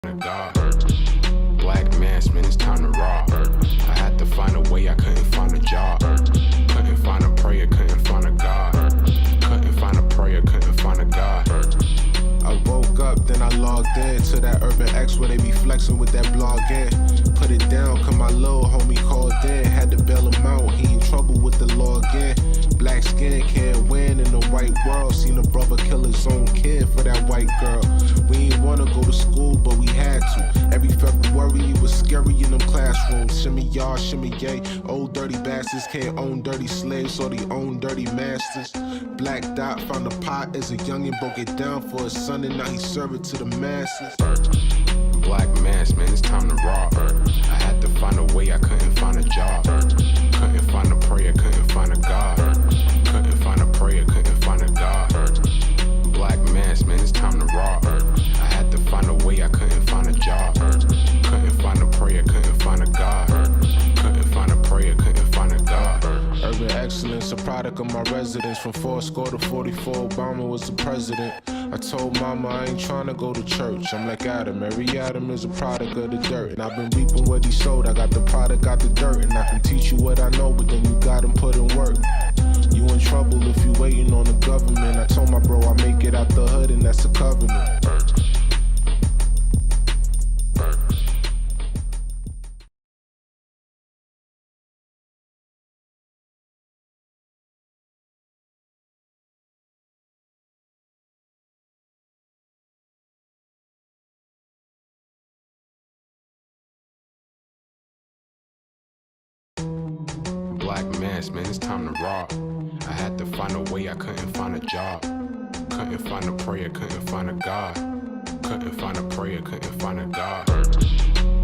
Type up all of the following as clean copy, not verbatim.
God. Black mass, man, it's time to rob. I had to find a way, I couldn't find a job. Couldn't find a prayer, couldn't find a God. Couldn't find a prayer, couldn't find a God. I woke up, then I logged in to that Urban X where they be flexing with that blog in. Put it down, cause my little homie called in. Had to bail him out, he in trouble with the law again. Black skin can't win in the white world. Seen a brother kill his own kid for that white girl. We ain't wanna go to school, but we had to. Every February it was scary in them classrooms. Shimmy y'all, shimmy yay. Old dirty bastards can't own dirty slaves, so they own dirty masters. Black Dot found a pot as a youngin', broke it down for his son, and now he serve it to the masses. Black mass, man, it's time to rob. I had to find a way, I couldn't find a job. Couldn't find a prayer, couldn't find a God. Couldn't find a prayer, couldn't find a God. Black mass, man, it's time to rob. I had to find a way, I couldn't find a job. Couldn't find a prayer, couldn't find a God. Couldn't find a prayer, couldn't find a God. Urban excellence, a product of my residence. From 4 to 44, Obama was the president. I told mama I ain't tryna go to church. I'm like Adam, every Adam is a product of the dirt. And I've been reaping what he sowed. I got the product, got the dirt. And I can teach you what I know, but then you gotta put in work. You in trouble if you waiting on the government. I told my bro I make it out the hood, and that's a covenant. Black mass, man, it's time to rob. I had to find a way, I couldn't find a job. Couldn't find a prayer, couldn't find a God. Couldn't find a prayer, couldn't find a God.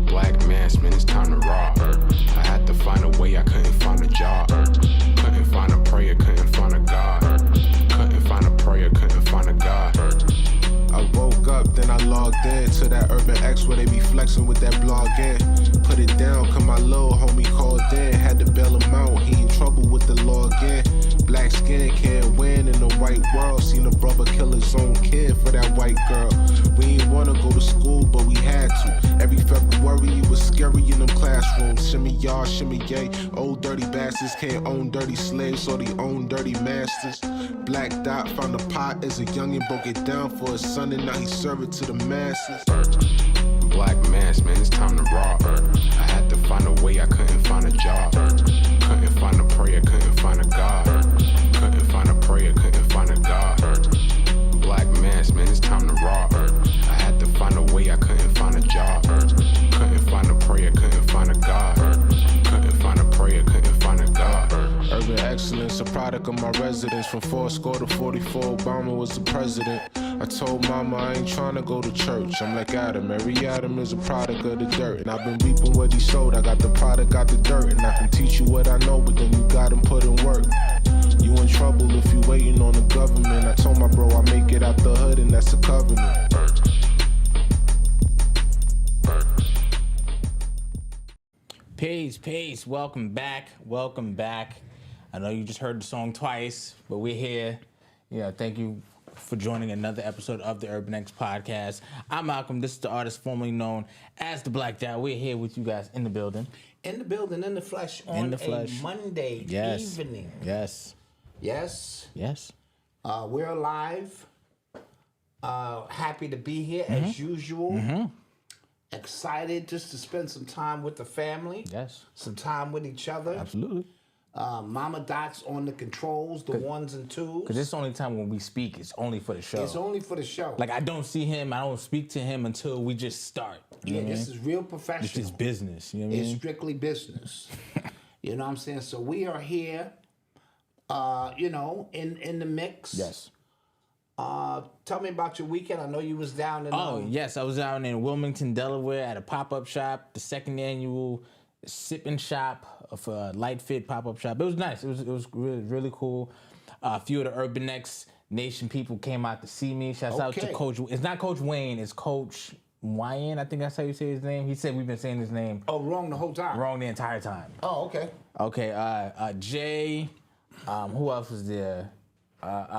Black mass, man, it's time to rob. I had to find a way, I couldn't find a job. Couldn't find a prayer, couldn't find a God. Couldn't find a prayer, couldn't find a God. I woke up, then I logged in to that Urban X where they be flexing with that blog in. Put it down, cause my little homie called in. Had to bail him out, he in trouble with the law again. Black skin can't win in the white world. Seen a brother kill his own kid for that white girl. We ain't wanna go to school, but we had to. Every February it was scary in them classrooms. Shimmy y'all, shimmy yay. Old dirty bastards can't own dirty slaves, so they own dirty masters. Black Dot found a pot as a youngin', broke it down for his son, and now he serve it to the masses. Black mass, man, it's time to rob. I had to find a way, I couldn't find a job. Couldn't find a prayer, couldn't find a God. Couldn't find a prayer, couldn't find a God. Black mass, man, it's time to rob. I had to find a way, I couldn't find a job. Couldn't find a prayer, couldn't find a God. Couldn't find a prayer, couldn't find a God. Urban excellence, a product of my residence. From 4 to 44, Obama was the president. I told mama I ain't tryna go to church. I'm like Adam, every Adam is a product of the dirt. And I've been reaping what he sowed. I got the product, got the dirt. And I can teach you what I know, but then you gotta put in work. You in trouble if you waiting on the government. I told my bro I make it out the hood, and that's a covenant. Peace. Welcome back. I know you just heard the song twice, but we're here. Thank you for joining another episode of the Urban X Podcast. I'm Malcolm. This is the artist formerly known as the Black Dot. We're here with you guys in the building. In the flesh, on a Monday evening. Yes. We're alive. Happy to be here as usual. Excited just to spend some time with the family. Yes. Some time with each other. Absolutely. Mama Doc's on the controls, the ones and twos. Because this is the only time when we speak, it's only for the show. It's only for the show. Like, I don't see him, I don't speak to him until we just start. This is real professional. This is business. You know what I mean? It's strictly business. You know what I'm saying? So we are here, in the mix. Yes. Tell me about your weekend. I know you was down in... Yes. I was down in Wilmington, Delaware at a pop-up shop, the second annual sipping shop of Light Fit pop-up shop. It was nice. It was really, really cool. A few of the Urban X Nation people came out to see me. Shouts out to Coach... It's not Coach Wayne. It's Coach Wyan. I think that's how you say his name. He said we've been saying his name. Oh, wrong the whole time? Wrong the entire time. Oh, okay. Okay. Jay. Who else was there?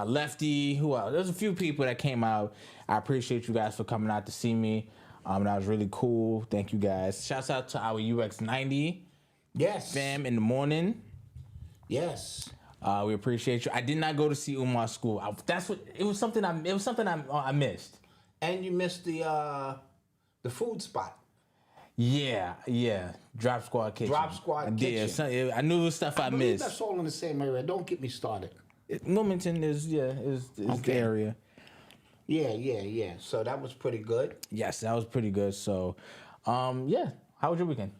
Lefty. Who else? There's a few people that came out. I appreciate you guys for coming out to see me. That was really cool. Thank you guys. Shouts out to our UX90 Yes. fam in the morning. Yes. We appreciate you. I did not go to see Umar School. It was something I missed. And you missed the food spot. Yeah. Drop Squad Kitchen. Drop Squad Kitchen. I knew it was stuff I believe missed. that's all in the same area. Don't get me started. Wilmington is the area. Yeah. So that was pretty good. Yes, that was pretty good. So, yeah. How was your weekend?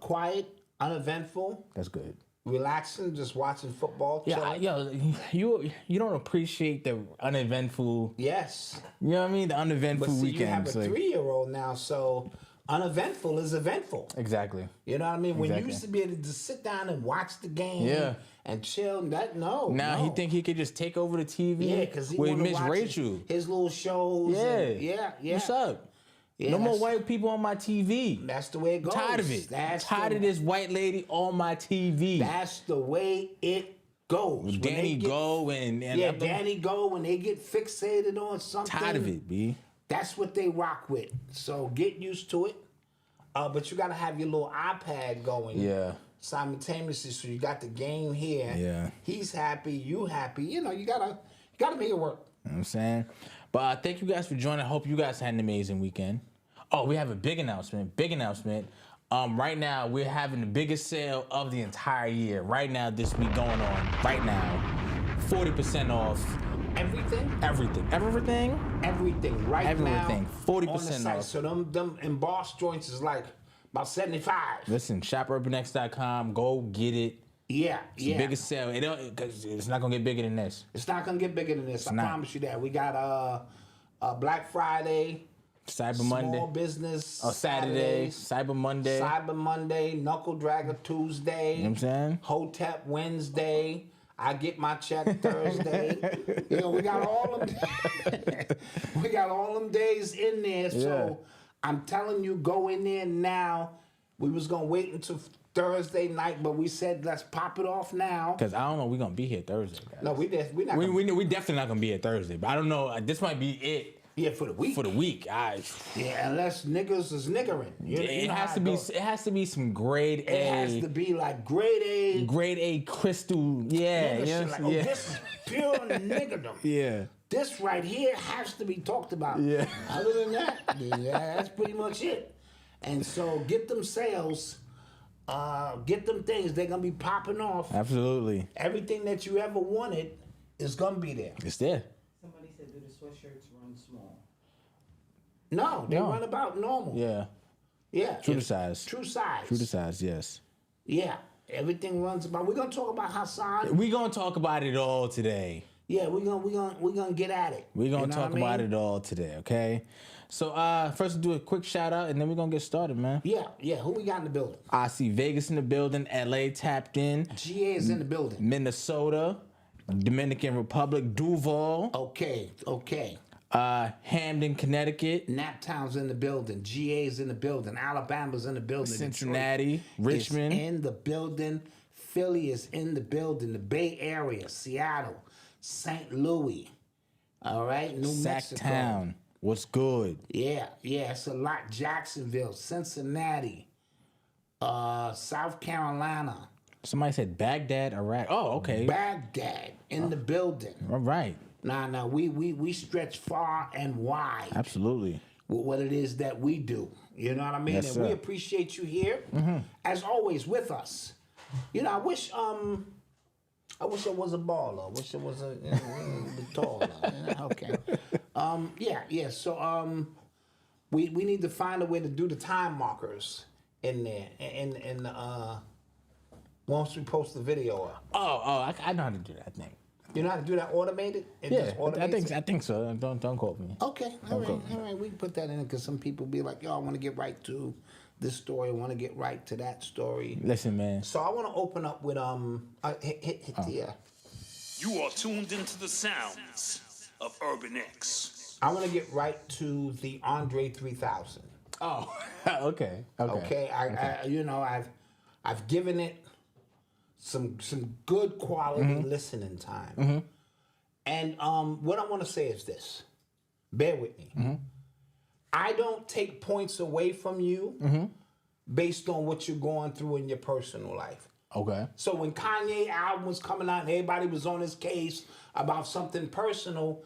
Quiet, uneventful, That's good. relaxing, just watching football. Yeah, chilling. you don't appreciate the uneventful. Yes. You know what I mean? The uneventful But see, weekends. you have a 3-year-old now, so uneventful is eventful. Exactly. You know what I mean? When Exactly. you used to be able to just sit down and watch the game Yeah. and chill, Now no. he think he could just take over the TV. Yeah, because he with want to Miss watch Rachel. his little shows. Yeah. Yeah. What's up? Yeah, No more that's- white people on my TV. That's the way it goes. Tired of it. That's Tired of this white lady on my TV. That's the way it goes. When Danny they get- Go and Yeah, I'm Danny Go, when they get fixated on something. tired of it, B. That's what they rock with. So get used to it. But you got to have your little iPad going. Yeah. Simultaneously, so you got the game here. Yeah. He's happy, you happy. You know, you gotta make it work. You know what I'm saying? But thank you guys for joining. I hope you guys had an amazing weekend. Oh, we have a big announcement. Right now, we're having the biggest sale of the entire year. Right now, this week going on. Right now, 40% off Everything right Everything. now. 40% on the site. off. So them embossed joints is like about 75. Listen, shopurbanx.com. Go get it. Yeah, It's the biggest sale. Cause it's not gonna get bigger than this. It's not gonna get bigger than this. I not. promise you that. We got Black Friday, Cyber Monday. Small Business Saturday. Saturdays, Cyber Monday. Knuckle Dragger Tuesday. You know what I'm saying? Hotep Wednesday. I get my check Thursday. You know, we got all them days in there. So I'm telling you, go in there now. We was gonna wait until Thursday night, but we said let's pop it off now. Cause I don't know, we're gonna be here Thursday, guys. No, we not. We definitely not gonna be here Thursday, but I don't know. This might be it yeah, for the week. for the week. Yeah, unless niggas is niggering. You It know has how to it be. goes. It has to be some grade A. It has to be like grade A. Grade A crystal. Yeah, Nigga yeah, shit like, oh, yeah. this is pure niggerdom. Yeah. This right here has to be talked about. Yeah. Other than that, yeah, that's pretty much it. And so get them sales, get them things. They're gonna be popping off. Absolutely. Everything that you ever wanted is gonna be there. It's there. Somebody said, do the sweatshirts run small? No, they No. run about normal. Yeah. Yeah. True to It's size. True size. True to size. Yes. Yeah. Everything runs about. We're gonna talk about Hassan. We gonna talk about it all today. Yeah, we're gonna get at it. We're gonna You know talk what I about mean? it all today. Okay. So first we'll do a quick shout out and then we're gonna get started, man. Yeah. Who we got in the building? I see Vegas in the building, LA tapped in, GA is in the building. Minnesota, Dominican Republic, Duval, Okay. Hamden, Connecticut, Naptown's in the building. GA's in the building. Alabama's in the building. Cincinnati, Detroit Richmond. is in the building. Philly is in the building. The Bay Area, Seattle, St. Louis. All right, New Mexico. Sacktown. What's good? Yeah, it's a lot. Jacksonville, Cincinnati, South Carolina, Somebody said Baghdad, Iraq. Oh, okay. Baghdad in the building. All right. Nah, we stretch far and wide Absolutely. with what it is that we do. You know what I mean? Yes, and we sir. appreciate you here, as always, with us. You know, I wish I was a baller. I wish I was a taller. Okay. Yeah. So we need to find a way to do the time markers in there, and once we post the video up. I know how to do that thing. You know how to do that automated? It Yeah, just automates I think so. Don't quote me. Okay, all right. We can put that in because some people be like, yo, I want to get right to this story. I want to get right to that story. Listen, man. So I want to open up with hit the. You are tuned into the sounds of Urban X. I want to get right to the Andre 3000. Oh, okay. Okay, I've given it some good quality listening time. And what I want to say is this. Bear with me. I don't take points away from you based on what you're going through in your personal life. Okay. So when Kanye album was coming out and everybody was on his case about something personal,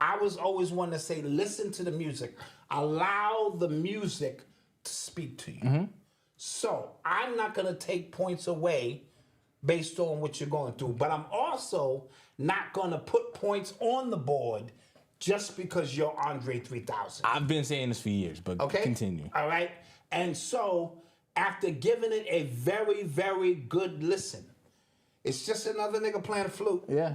I was always one to say, listen to the music. Allow the music to speak to you. So I'm not going to take points away based on what you're going through. But I'm also not going to put points on the board just because you're Andre 3000. I've been saying this for years, but continue. All right. And so after giving it a very, very good listen, it's just another nigga playing a flute. Yeah.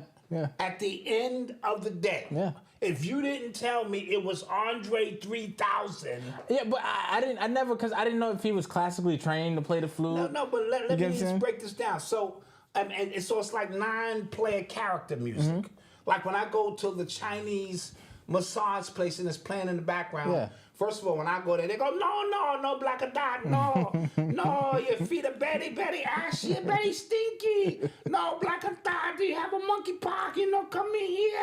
At the end of the day, if you didn't tell me it was Andre 3000. Yeah, but I didn't, because I didn't know if he was classically trained to play the flute. No, but let me just break this down. So, so it's like 9-player character music. Like when I go to the Chinese massage place and it's playing in the background. First of all, when I go there, they go, no, Black Dot, no, your feet are Betty, ashy, Betty stinky. No, Black Dot, do you have a monkey pox? Come in here.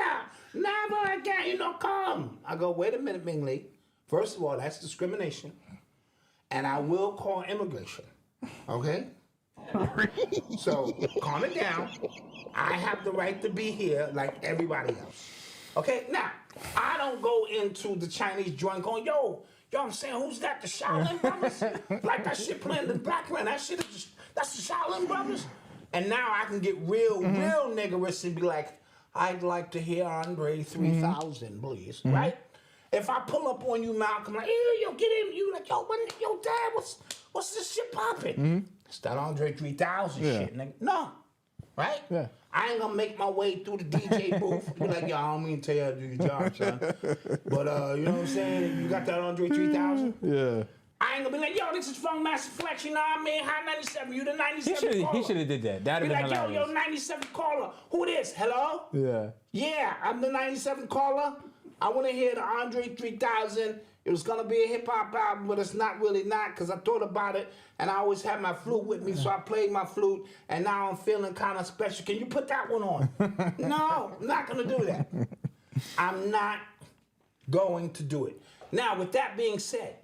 Never again, come. I go, wait a minute, Ming Lee. First of all, that's discrimination. And I will call immigration, okay? So, calm it down. I have the right to be here like everybody else. Okay, now, I don't go into the Chinese joint going, yo, I'm saying, who's that? The Shaolin Brothers? Like that shit playing in the background. That's the Shaolin Brothers? And now I can get real niggerish and be like, I'd like to hear Andre 3000, please, right? If I pull up on you, Malcolm, like, yo, get in. You like, yo, Dad, what's this shit popping? It's that Andre 3000 shit, nigga. No, right? Yeah. I ain't gonna make my way through the DJ booth. Be like, yo, I don't mean to tell you how to do your job, son. But, you know what I'm saying? You got that Andre 3000? Yeah. I ain't gonna be like, yo, this is Funk Master Flex, you know what I mean? High 97, you the 97 caller. He should have did that. That'd have been like, hilarious. yo, 97 caller. Who this? Hello? Yeah. Yeah, I'm the 97 caller. I want to hear the Andre 3000. It was going to be a hip-hop album, but it's not really not because I thought about it, and I always had my flute with me, so I played my flute, and now I'm feeling kind of special. Can you put that one on? No, I'm not going to do that. I'm not going to do it. Now, with that being said,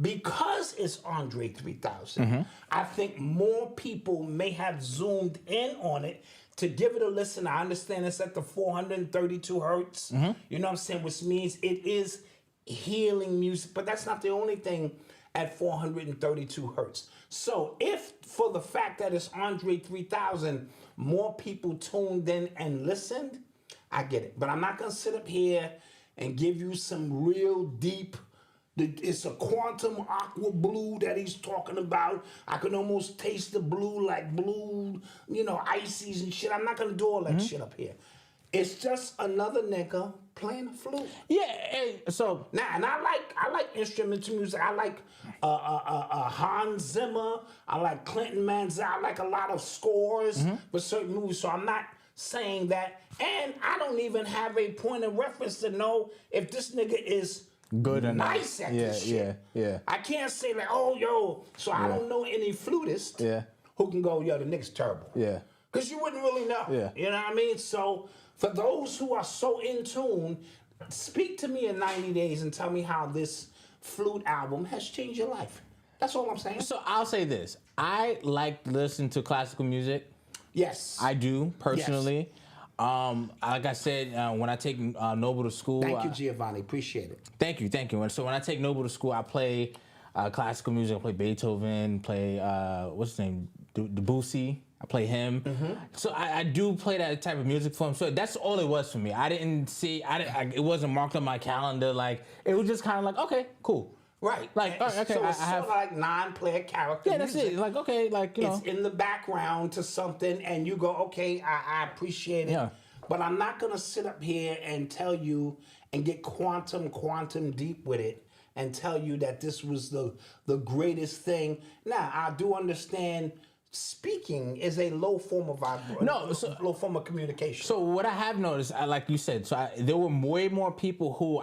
because it's Andre 3000, I think more people may have zoomed in on it to give it a listen. I understand it's at the 432 hertz, you know what I'm saying, which means it is healing music, but that's not the only thing at 432 hertz. So if for the fact that it's Andre 3000, more people tuned in and listened, I get it. But I'm not going to sit up here and give you some real deep, it's a quantum aqua blue that he's talking about. I can almost taste the blue like blue, ices and shit. I'm not going to do all that shit up here. It's just another nigga playing the flute. Yeah, so now, and I like instrumental music. I like Hans Zimmer. I like Clinton Mansell. I like a lot of scores for certain movies. So I'm not saying that, and I don't even have a point of reference to know if this nigga is good or nice not. at this shit. Yeah. I can't say like, oh, yo. So I don't know any flutist who can go, yo, the nigga's terrible. Yeah. Because you wouldn't really know. Yeah. You know what I mean? So for those who are so in tune, speak to me in 90 days and tell me how this flute album has changed your life. That's all I'm saying. So I'll say this. I like listening to classical music. Yes. I do, personally. Yes. Like I said, when I take Noble to school... Thank you, Giovanni. Appreciate it. Thank you. And so when I take Noble to school, I play classical music. I play Beethoven, play, what's his name, Debussy. I play him. So I do play that type of music for him. So that's all it was for me. I didn't see... it wasn't marked on my calendar. Like, it was just kind of like, okay, cool. Right. Like, okay, so it's sort of like non-player character. Yeah, that's music. it. Like, okay, like, it's in the background to something, and you go, okay, I appreciate it. Yeah. But I'm not going to sit up here and tell you and get quantum deep with it and tell you that this was the greatest thing. Now, I do understand speaking is a low form of low form of communication. So what I have noticed, like you said, there were way more people who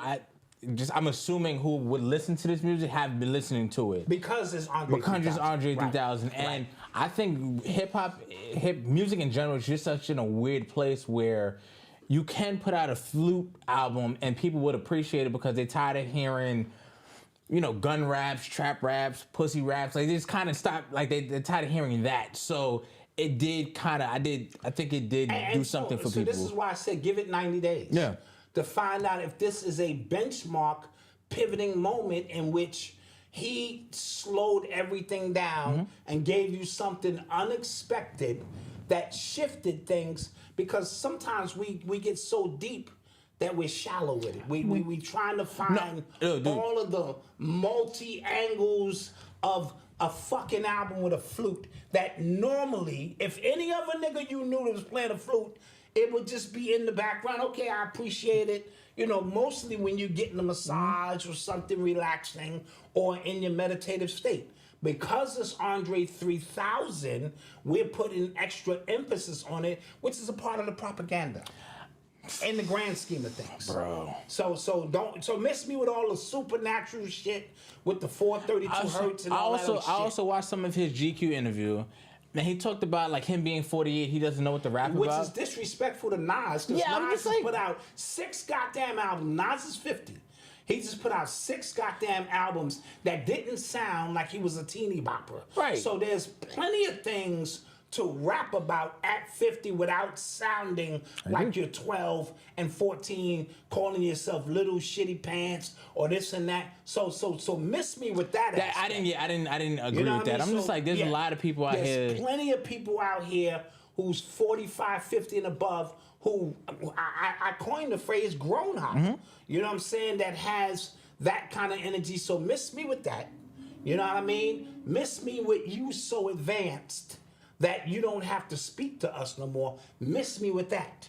I'm assuming who would listen to this music have been listening to it because it's Andre 3000, and I think hip music in general is just such in a weird place where you can put out a flute album and people would appreciate it because they're tired of hearing, you know, gun raps, trap raps, pussy raps. Like they just kind of stopped. Like they're tired of hearing that. So it did kind of. I think it did do something for people. So this is why I said give it 90 days. Yeah. To find out if this is a benchmark, pivoting moment in which he slowed everything down and gave you something unexpected that shifted things. Because sometimes we get so deep that we're shallow with it. We trying to find all of the multi angles of a fucking album with a flute that normally, if any other nigga you knew that was playing a flute, it would just be in the background. Okay, I appreciate it. You know, mostly when you're getting a massage or something relaxing or in your meditative state. Because it's Andre 3000, we're putting extra emphasis on it, which is a part of the propaganda in the grand scheme of things. Bro. So miss me with all the supernatural shit with the 432 hertz and all that other shit. I also watched some of his GQ interview. And he talked about like him being 48, he doesn't know what to rap about. Which is disrespectful to Nas, because Nas has put out 6 goddamn albums. Nas is 50. He just put out 6 goddamn albums that didn't sound like he was a teeny bopper. Right. So there's plenty of things to rap about at 50 without sounding like you're 12 and 14, calling yourself little shitty pants or this and that. So miss me with that. I didn't agree with that. I'm just like, there's a lot of people out here. There's plenty of people out here who's 45, 50 and above who I coined the phrase grown up. You know what I'm saying? That has that kind of energy. So miss me with that. You know what I mean? Miss me with you so advanced that you don't have to speak to us no more. Miss me with that.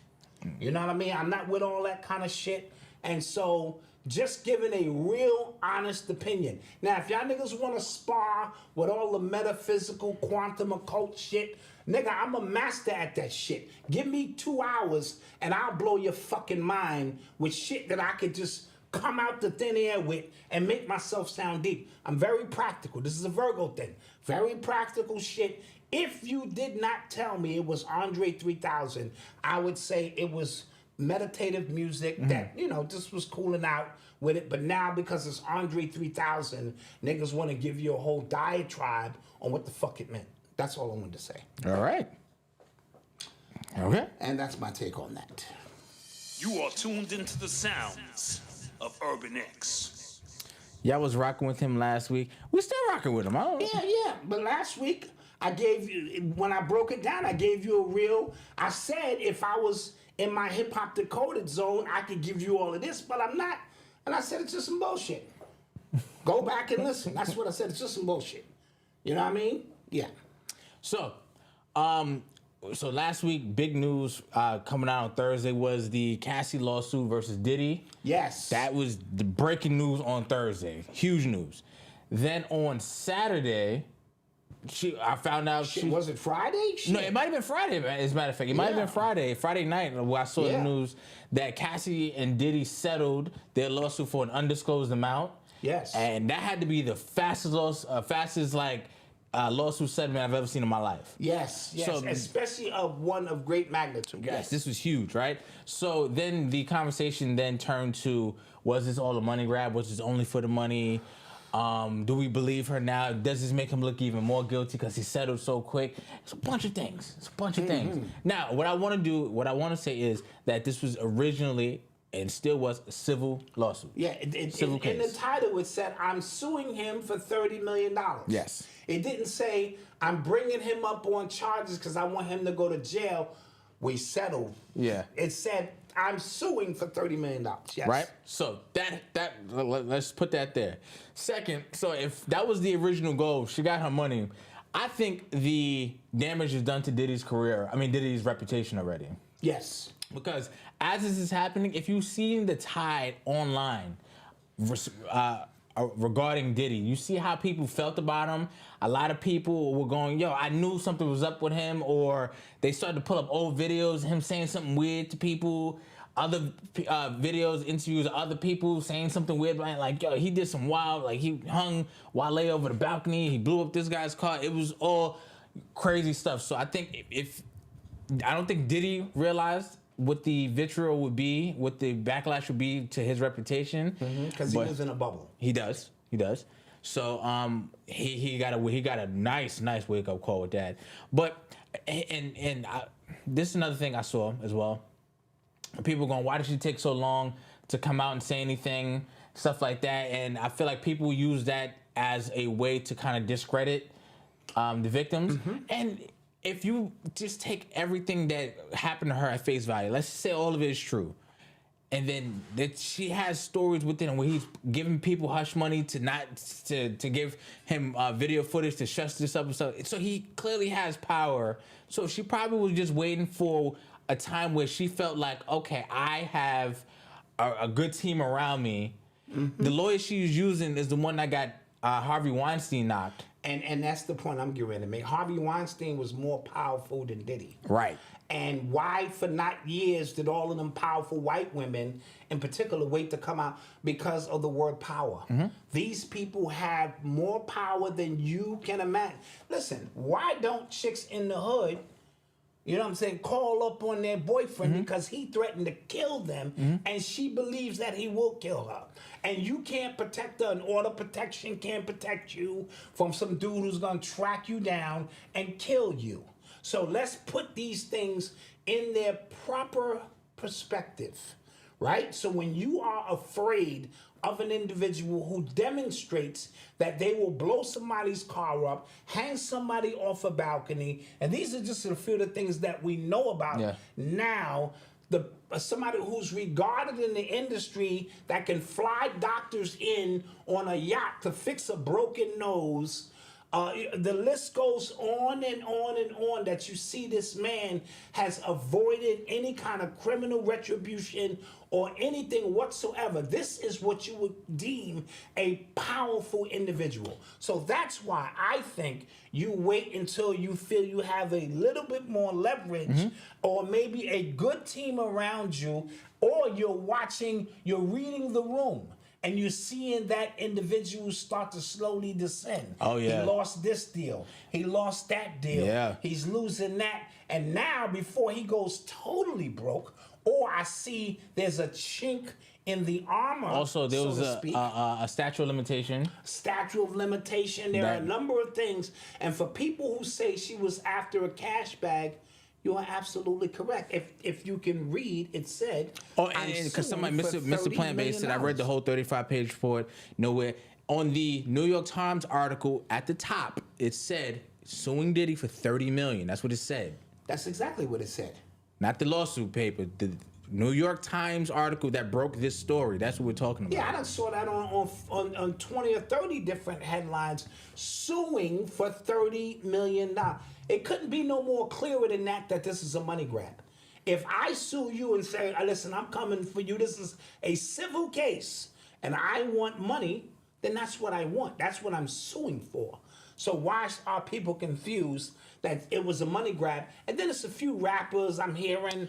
You know what I mean? I'm not with all that kind of shit. And so just giving a real honest opinion. Now, if y'all niggas want to spar with all the metaphysical quantum occult shit, nigga, I'm a master at that shit. Give me 2 hours and I'll blow your fucking mind with shit that I could just come out the thin air with and make myself sound deep. I'm very practical. This is a Virgo thing. Very practical shit. If you did not tell me it was Andre 3000, I would say it was meditative music that, you know, just was cooling out with it. But now because it's Andre 3000, niggas want to give you a whole diatribe on what the fuck it meant. That's all I wanted to say. All right. Okay. And that's my take on that. You are tuned into the sounds of Urban X. Y'all was rocking with him last week. We still rocking with him. I don't. Yeah. But last week, I gave you, when I broke it down, I gave you a real, I said if I was in my hip-hop decoded zone, I could give you all of this, but I'm not. And I said it's just some bullshit. Go back and listen. That's what I said. It's just some bullshit. You know what I mean? Yeah. So last week, big news coming out on Thursday was the Cassie lawsuit versus Diddy. Yes. That was the breaking news on Thursday. Huge news. Then on Saturday, I found out was it Friday? Shit. No, it might have been Friday, as a matter of fact. It might have been Friday night where I saw the news that Cassie and Diddy settled their lawsuit for an undisclosed amount. Yes. And that had to be the fastest lawsuit settlement I've ever seen in my life. Yes. So, especially of one of great magnitude. Yes, this was huge, right? So then the conversation then turned to, was this all a money grab? Was this only for the money? Do we believe her now? Does this make him look even more guilty because he settled so quick? It's a bunch of things. Things. Now, what I want to say is that this was originally and still was a civil lawsuit. Yeah, civil case. In the title it said, I'm suing him for $30 million. Yes. It didn't say, I'm bringing him up on charges because I want him to go to jail. We settled. Yeah. It said, I'm suing for $30 million. Yes. Right? So let's put that there. Second, so if that was the original goal, she got her money. I think the damage is done to Diddy's reputation already. Yes. Because as this is happening, if you've seen the tide online regarding Diddy, you see how people felt about him. A lot of people were going, yo, I knew something was up with him, or they started to pull up old videos, him saying something weird to people, other videos, interviews of other people saying something weird, like, yo, he did some wild, like he hung Wale over the balcony, he blew up this guy's car. It was all crazy stuff. So I think I don't think Diddy realized what the vitriol would be, what the backlash would be to his reputation. Because he lives in a bubble. He does. So he got a nice wake up call with that. But this is another thing I saw as well. People going, why did she take so long to come out and say anything, stuff like that? And I feel like people use that as a way to kind of discredit the victims. And if you just take everything that happened to her at face value, let's say all of it is true, and then that she has stories within it where he's giving people hush money to give him video footage to shush this up and stuff. So he clearly has power. So she probably was just waiting for a time where she felt like, okay, I have a good team around me. The lawyer she's using is the one that got Harvey Weinstein knocked. And that's the point I'm getting ready to make. Harvey Weinstein was more powerful than Diddy. Right. And why for not years did all of them powerful white women in particular wait to come out? Because of the word power. These people have more power than you can imagine. Listen, why don't chicks in the hood, you know what I'm saying, call up on their boyfriend because he threatened to kill them and she believes that he will kill her? And you can't protect her. An order of protection can't protect you from some dude who's going to track you down and kill you. So let's put these things in their proper perspective, right? So when you are afraid of an individual who demonstrates that they will blow somebody's car up, hang somebody off a balcony, and these are just a few of the things that we know about now. Somebody who's regarded in the industry that can fly doctors in on a yacht to fix a broken nose. The list goes on and on and on that you see this man has avoided any kind of criminal retribution or anything whatsoever. This is what you would deem a powerful individual. So that's why I think you wait until you feel you have a little bit more leverage or maybe a good team around you, or you're reading the room. And you're seeing that individual start to slowly descend. Oh, yeah. He lost this deal. He lost that deal. Yeah. He's losing that. And now, before he goes totally broke, or I see there's a chink in the armor, Also, there so was to speak. a statute of limitation. Statute of limitation. There are a number of things. And for people who say she was after a cash bag, you are absolutely correct. If you can read, it said. Oh, and because somebody, Mr. Plant-Based said, I read the whole 35-page report. Nowhere on the New York Times article at the top, it said suing Diddy for $30 million. That's what it said. That's exactly what it said. Not the lawsuit paper. The New York Times article that broke this story. That's what we're talking about. Yeah, I done saw that on 20 or 30 different headlines, suing for $30 million. It couldn't be no more clearer than that this is a money grab. If I sue you and say, listen, I'm coming for you, this is a civil case, and I want money, then that's what I want. That's what I'm suing for. So why are people confused that it was a money grab? And then it's a few rappers I'm hearing.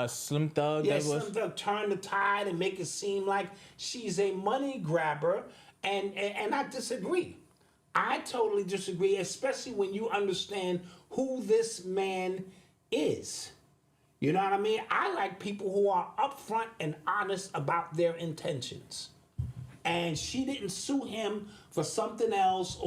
Slim Thug. Yeah, Slim Thug turn the tide and make it seem like she's a money grabber. And I disagree. I totally disagree, especially when you understand who this man is. You know what I mean? I like people who are upfront and honest about their intentions. And she didn't sue him for something else,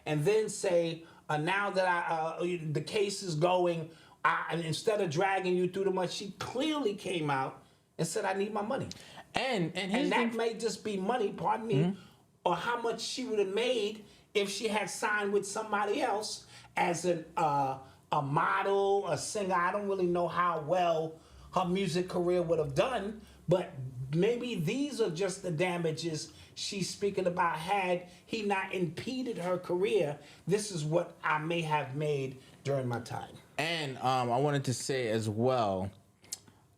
and then say, now that the case is going, and instead of dragging you through the mud, she clearly came out and said, I need my money. And that may just be money, pardon me, or how much she would have made if she had signed with somebody else as a model, a singer. I don't really know how well her music career would have done, but maybe these are just the damages she's speaking about. Had he not impeded her career, this is what I may have made during my time. And I wanted to say as well,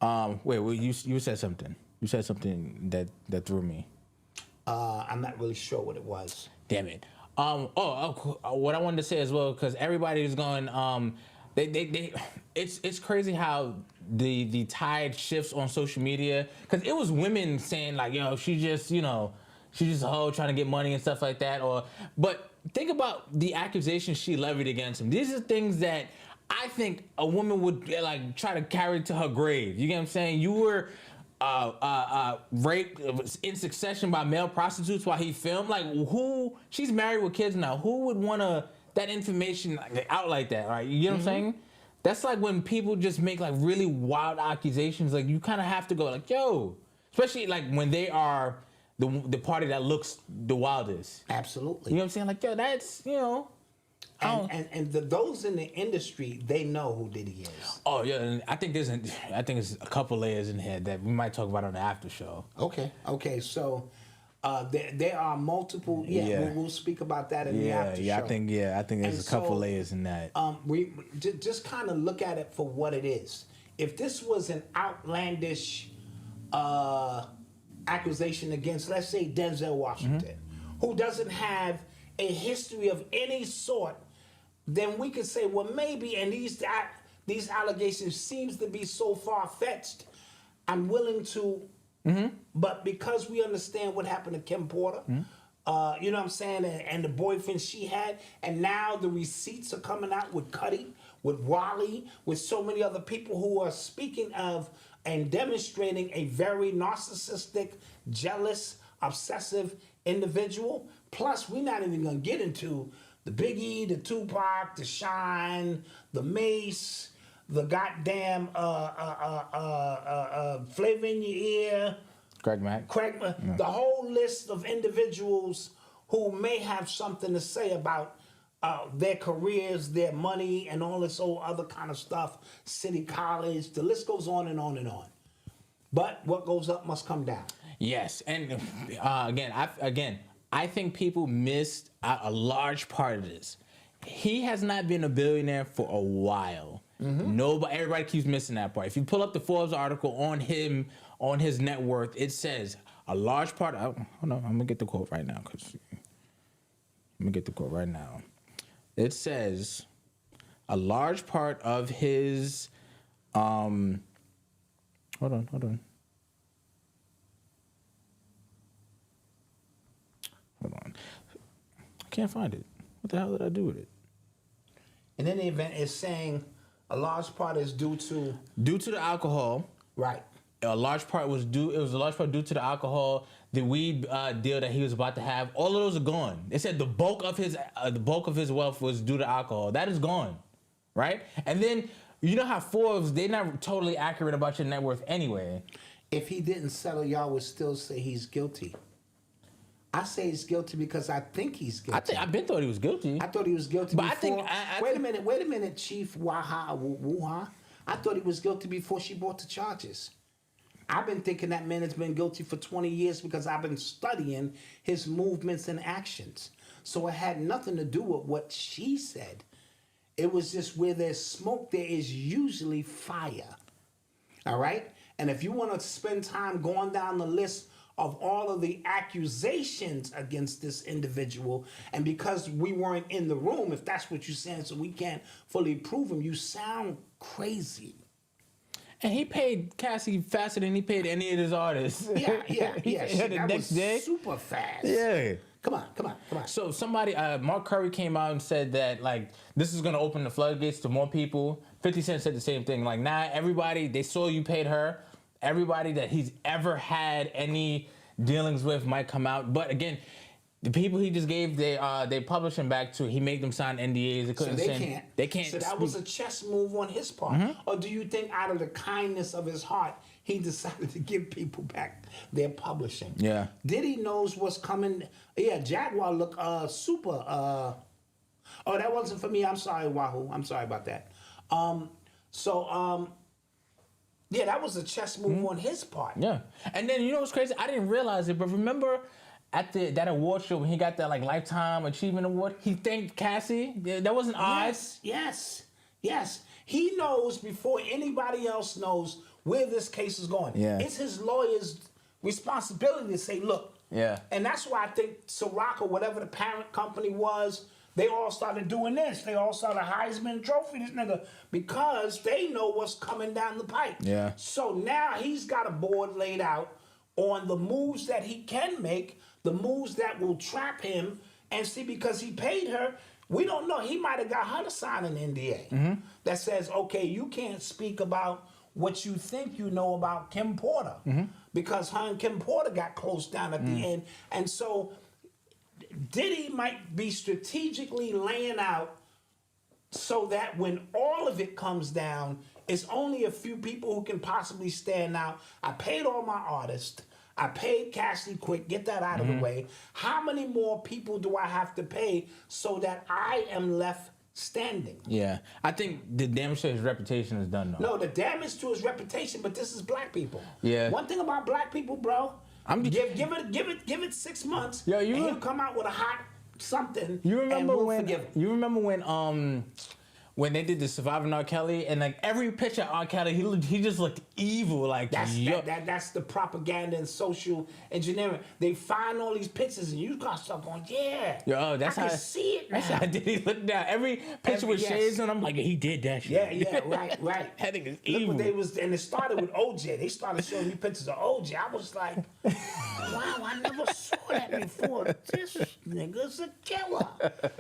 you said something. You said something that threw me. I'm not really sure what it was. Damn it. What I wanted to say as well, because everybody is going, it's crazy how the tide shifts on social media. Because it was women saying like, yo, she's just a hoe trying to get money and stuff like that. But think about the accusations she levied against him. These are things that I think a woman would like try to carry it to her grave. You get what I'm saying? You were raped in succession by male prostitutes while he filmed. Like, who? She's married with kids now. Who would want that information out like that? Right? You get what I'm saying? That's like when people just make like really wild accusations. Like, you kind of have to go like, yo, especially like when they are the party that looks the wildest. Absolutely. You know what I'm saying? Like, yo, that's, you know. Those in the industry, they know who Diddy is. Oh yeah, and I think there's a couple layers in here that we might talk about on the after show. Okay. So there are multiple. Yeah. We'll speak about that in the after show. I think there's a couple layers in that. We just kind of look at it for what it is. If this was an outlandish accusation against, let's say, Denzel Washington, who doesn't have a history of any sort, then we could say, well, maybe, and these allegations seems to be so far-fetched, I'm willing to, but because we understand what happened to Kim Porter, you know what I'm saying, and the boyfriend she had, and now the receipts are coming out with Cuddy, with Wally, with so many other people who are speaking of and demonstrating a very narcissistic, jealous, obsessive individual. Plus, we're not even going to get into the Biggie, the Tupac, the Shine, the Mace, the goddamn Flavor in Your Ear. Craig Mack. The whole list of individuals who may have something to say about their careers, their money, and all this old other kind of stuff. City College, the list goes on and on and on. But what goes up must come down. Yes, and I think people missed a large part of this. He has not been a billionaire for a while. Everybody keeps missing that part. If you pull up the Forbes article on him, on his net worth, it says a large part. Hold on, I'm gonna get the quote right now. It says a large part of his. Hold on. I can't find it. What the hell did I do with it? In any event, it's saying a large part is due to the alcohol. Right. A large part was due. It was a large part due to the alcohol, the weed deal that he was about to have. All of those are gone. It said the bulk of his wealth was due to alcohol. That is gone, right? And then you know how Forbes, they're not totally accurate about your net worth anyway. If he didn't settle, y'all would still say he's guilty. I say he's guilty because I think he's guilty. I've been thought he was guilty. I thought he was guilty but before. Wait a minute, Chief Wuha. I thought he was guilty before she brought the charges. I've been thinking that man has been guilty for 20 years because I've been studying his movements and actions. So it had nothing to do with what she said. It was just where there's smoke, there is usually fire. All right? And if you want to spend time going down the list of all of the accusations against this individual, and because we weren't in the room, if that's what you're saying, so we can't fully prove him, you sound crazy. And he paid Cassie faster than he paid any of his artists. Yeah. The next day, super fast. Yeah. Come on. So somebody, Mark Curry came out and said that like this is gonna open the floodgates to more people. 50 Cent said the same thing. Like now, everybody they saw you paid her. Everybody that he's ever had any dealings with might come out. But again, the people he just gave, they published him back to. He made them sign NDAs. They can't. So that was a chess move on his part. Or do you think out of the kindness of his heart, he decided to give people back their publishing? Yeah. Diddy knows what's coming. Yeah, Jaguar look super. Oh, that wasn't for me. I'm sorry, Wahoo. I'm sorry about that. Yeah, that was a chess move on his part. Yeah. And then you know what's crazy? I didn't realize it, but remember at that award show when he got that like Lifetime Achievement Award, he thanked Cassie. That wasn't odd. Yes. He knows before anybody else knows where this case is going. Yeah. It's his lawyer's responsibility to say, look. Yeah. And that's why I think Ciroc or whatever the parent company was, they all started doing this. They all started Heisman Trophy, this nigga, because they know what's coming down the pipe. Yeah. So now he's got a board laid out on the moves that he can make, the moves that will trap him, and see, because he paid her, We don't know. He might have got her to sign an NDA that says, okay, you can't speak about what you think you know about Kim Porter because her and Kim Porter got close down at the end. And so Diddy might be strategically laying out so that when all of it comes down, it's only a few people who can possibly stand out. I paid all my artists. I paid Cassie quick. Get that out of the way. How many more people do I have to pay so that I am left standing? Yeah, I think the damage to his reputation is done though. No, the damage to his reputation, but this is black people. Yeah. One thing about black people, bro, give it 6 months, Yo, and he'll come out with a hot something. You remember and we'll when? forgive him. You remember when they did the Surviving R. Kelly, and like every picture of R. Kelly, he just looked evil. Like That's the propaganda and social engineering. They find all these pictures, and you got stuff going, yeah. Yo, that's I how can see it now. That's how Diddy looked down. Every picture with shades on, I'm like, he did that shit. Yeah, right. That nigga's Look evil. what they was, and it started with OJ. They started showing me pictures of OJ. I was like, wow, I never saw that before. This nigga's a killer.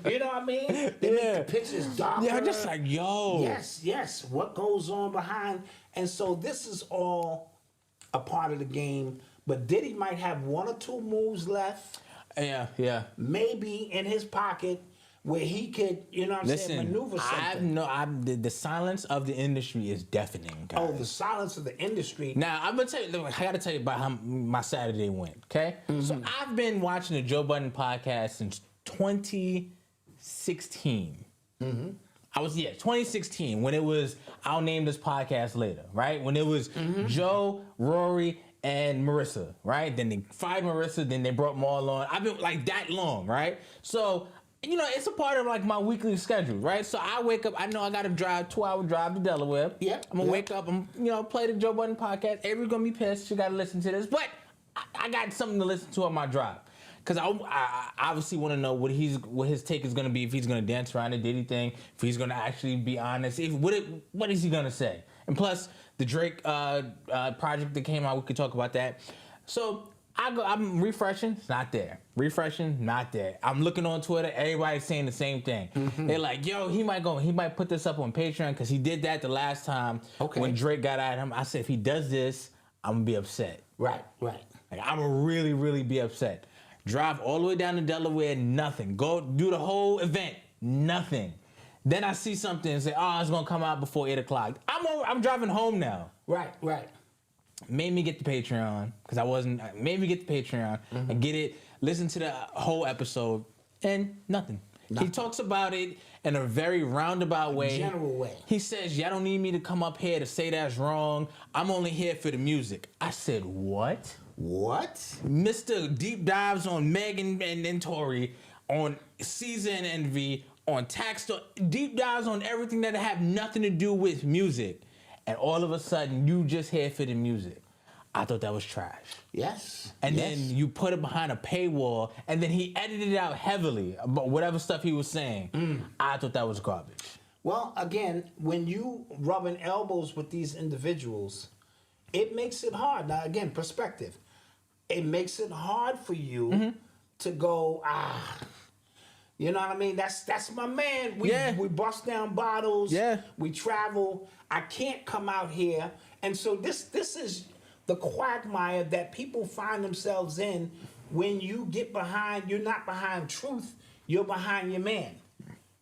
You know what I mean? They make the pictures darker. Yeah, just like, yo. Yes. What goes on behind? And so this is all a part of the game. But Diddy might have 1 or 2 moves left. Yeah. Maybe in his pocket where he could, you know what I'm saying, maneuver something. The silence of the industry is deafening, guys. Oh, the silence of the industry. Now, I'm gonna tell you, I gotta tell you about how my Saturday went, okay? So I've been watching the Joe Budden podcast since 2016. 2016, when it was, I'll name this podcast later, right? When it was Joe, Rory, and Marissa, right? Then they fired Marissa, then they brought Maul on. I've been like that long, right? So, you know, it's a part of like my weekly schedule, right? So I wake up, I know I got to drive 2-hour drive to Delaware. Yeah. I'm gonna wake up, play the Joe Budden podcast. Everybody's gonna be pissed. You gotta listen to this, but I got something to listen to on my drive. Because I obviously want to know what his take is going to be, if he's going to dance around the Diddy thing, if he's going to actually be honest, what is he going to say? And plus, the Drake project that came out, we could talk about that. So I'm refreshing, it's not there. Refreshing, not there. I'm looking on Twitter, everybody's saying the same thing. They're like, yo, he might put this up on Patreon because he did that the last time when Drake got at him. I said, if he does this, I'm going to be upset. Right. Like, I'm going to really, really be upset. Drive all the way down to Delaware, nothing. Go do the whole event, nothing. Then I see something and say, oh, it's gonna come out before 8 o'clock. I'm driving home now. Right. Made me get the Patreon, because made me get the Patreon and get it, listen to the whole episode, and nothing. He talks about it in a very roundabout way. General way. He says, y'all don't need me to come up here to say that's wrong. I'm only here for the music. I said, what? Mr. Deep Dives on Megan and Tory, on Season Envy, on Tax, deep dives on everything that have nothing to do with music. And all of a sudden, you just here for the music. I thought that was trash. Yes. And then you put it behind a paywall, and then he edited it out heavily about whatever stuff he was saying. I thought that was garbage. Well, again, when you rubbing elbows with these individuals, it makes it hard. Now, again, perspective. It makes it hard for you to go, you know what I mean? That's my man. We bust down bottles. Yeah. We travel. I can't come out here. And so this is the quagmire that people find themselves in when you get behind, you're not behind truth, you're behind your man.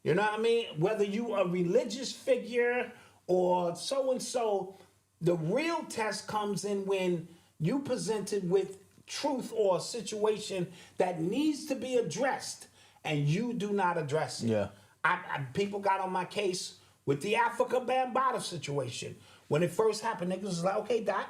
You know what I mean? Whether you a religious figure or so-and-so, the real test comes in when you presented with truth or a situation that needs to be addressed and you do not address it. Yeah. People got on my case with the Africa Bambaataa situation. When it first happened, niggas was like, okay, Doc,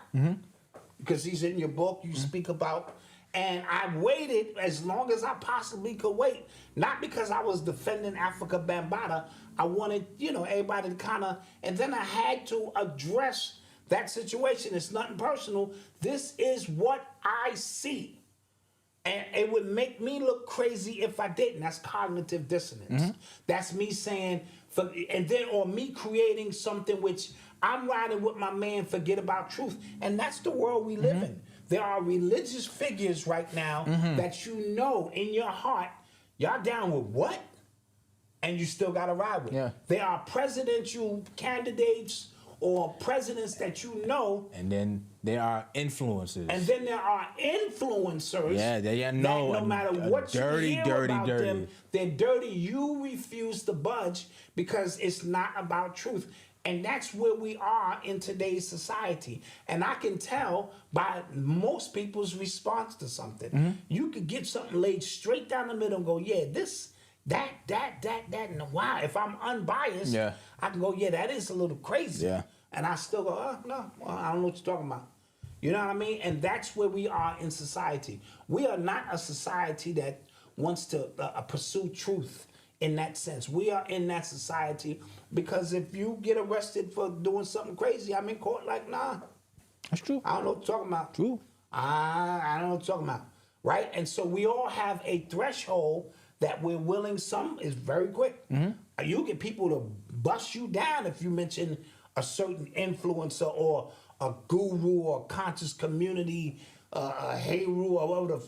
because he's in your book, you speak about, and I waited as long as I possibly could wait. Not because I was defending Africa Bambaataa. I wanted, everybody to kind of, and then I had to address that situation. It's nothing personal. This is what I see. And it would make me look crazy if I didn't. That's cognitive dissonance. That's me saying, or me creating something which I'm riding with my man, forget about truth. And that's the world we live in. There are religious figures right now that in your heart, y'all down with what? and you still got to ride with. Yeah. There are presidential candidates or presidents that you know, And then there are influencers. and then there are influencers. Yeah, that no matter what dirty, you hear dirty, about dirty. them, they're dirty. You refuse to budge because it's not about truth. And that's where we are in today's society. And I can tell by most people's response to something. Mm-hmm. You could get something laid straight down the middle and go, yeah, this, that, and wow. If I'm unbiased, Yeah. I can go, yeah, that is a little crazy. Yeah. And I still go, oh, no, well, I don't know what you're talking about. You know what I mean? And that's where we are in society. We are not a society that wants to pursue truth in that sense. We are in that society because if you get arrested for doing something crazy, I'm in court like, nah. That's true. I don't know what you're talking about. True. I don't know what you're talking about. Right? And so we all have a threshold that we're willing. Some is very quick. You get people to bust you down if you mention a certain influencer or a guru or conscious community, a Heru or whatever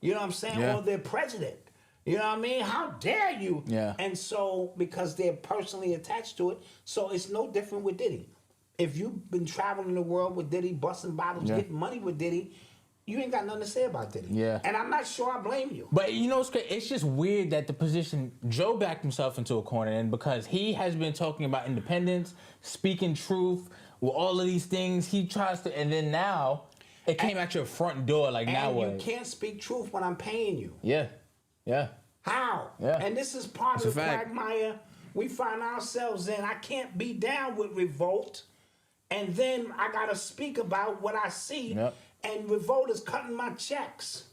you know what I'm saying? Yeah. Or their president. You know what I mean? How dare you? Yeah. And so, because they're personally attached to it, so it's no different with Diddy. If you've been traveling the world with Diddy, busting bottles, Yeah. getting money with Diddy, you ain't got nothing to say about Diddy. Yeah. And I'm not sure I blame you. But you know what's great? It's just weird that the position Joe backed himself into a corner in because he has been talking about independence, speaking truth, with all of these things. He tries to, and then now it came at your front door. Like now And what? you can't speak truth when I'm paying you. Yeah, yeah. How? Yeah. And this is part It's of the a fact. quagmire we find ourselves in. I can't be down with revolt, and then I gotta speak about what I see. Yep. And revolt is cutting my checks.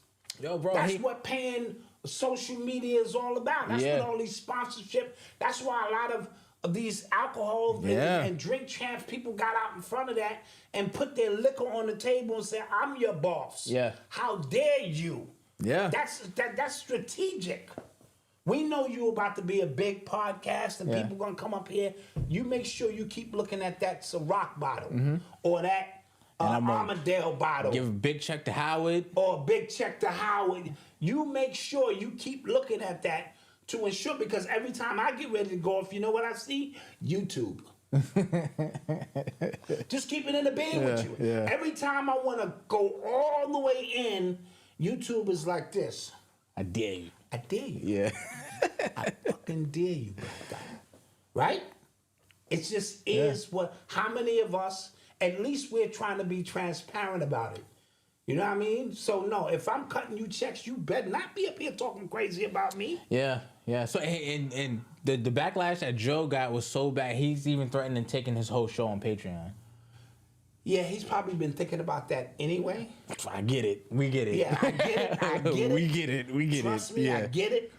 Yo, bro. That's what paying social media is all about. That's Yeah. what all these sponsorship. That's why a lot of these alcohol and- Yeah. and drink champs, people got out in front of that and put their liquor on the table and said, "I'm your boss." Yeah. How dare you? Yeah. That's strategic. We know you about to be a big podcast and Yeah. people gonna come up here. You make sure you keep looking at that Ciroc bottle or that And I'm gonna Armadale bottle Give a big check to Howard. or a big check to Howard. You make sure you keep looking at that to ensure, because every time I get ready to go off, you know what I see? YouTube. Just keep it in the bin with you. yeah. Every time I want to go all the way in, YouTube is like this. I dare you. I dare you. Yeah. I fucking dare you, Black Dot. Right? It just is what, how many of us, at least we're trying to be transparent about it. You know what I mean? So no, if I'm cutting you checks, you better not be up here talking crazy about me. Yeah, yeah. So and the backlash that Joe got was so bad. He's even threatening taking his whole show on Patreon. Yeah, he's probably been thinking about that anyway. I get it. We get it. Yeah, I get it. I get it. We get it. We get Trust it. me, yeah. I get it.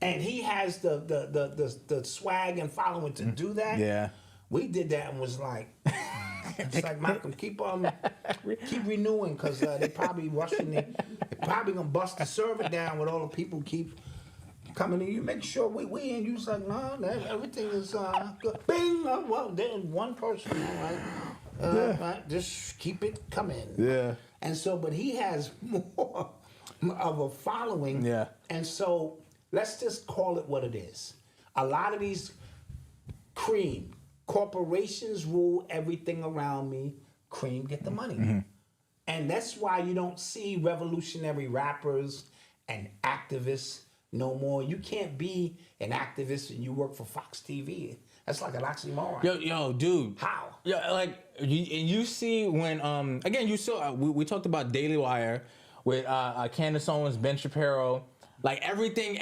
And he has the swag and following to do that. Yeah. We did that and was like, it's like, Malcolm, keep renewing, because they probably rushing it. They probably gonna bust the server down with all the people keep coming in. You make sure we in. You was like, no, everything is good. Bing. Well, there's one person, all right. Right, just keep it coming. Yeah. And so, but he has more of a following. Yeah. And so, let's just call it what it is. A lot of these corporations rule everything around me. Cream get the money. Mm-hmm. And that's why you don't see revolutionary rappers and activists no more. You can't be an activist and you work for Fox TV. That's like an oxymoron. Yo, dude. How? Yeah, like you see when again you saw we talked about Daily Wire with Candace Owens, Ben Shapiro. Like everything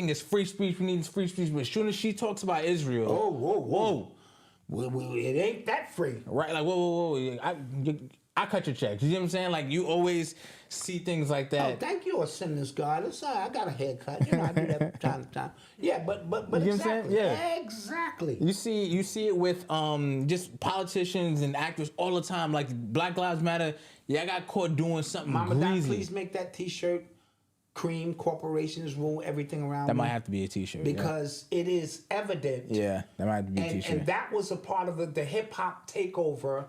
is free speech. We need free speech. But as soon as she talks about Israel, Whoa. It ain't that free. right? Like whoa. I cut your checks. You know what I'm saying? Like you always see things like Oh, that. thank you, a sinless God. It's I got a haircut. You know, I do that from time to time. Yeah, but You know what I'm saying? exactly. Yeah. Exactly. You see it with just politicians and actors all the time. Like Black Lives Matter. Yeah, I got caught doing something Mama Doc, greasy. please make that T-shirt. Cream corporations rule everything around That me. might have to be a T-shirt. Because it is evident. yeah, that might have to be a T-shirt. And that was a part of the hip hop takeover,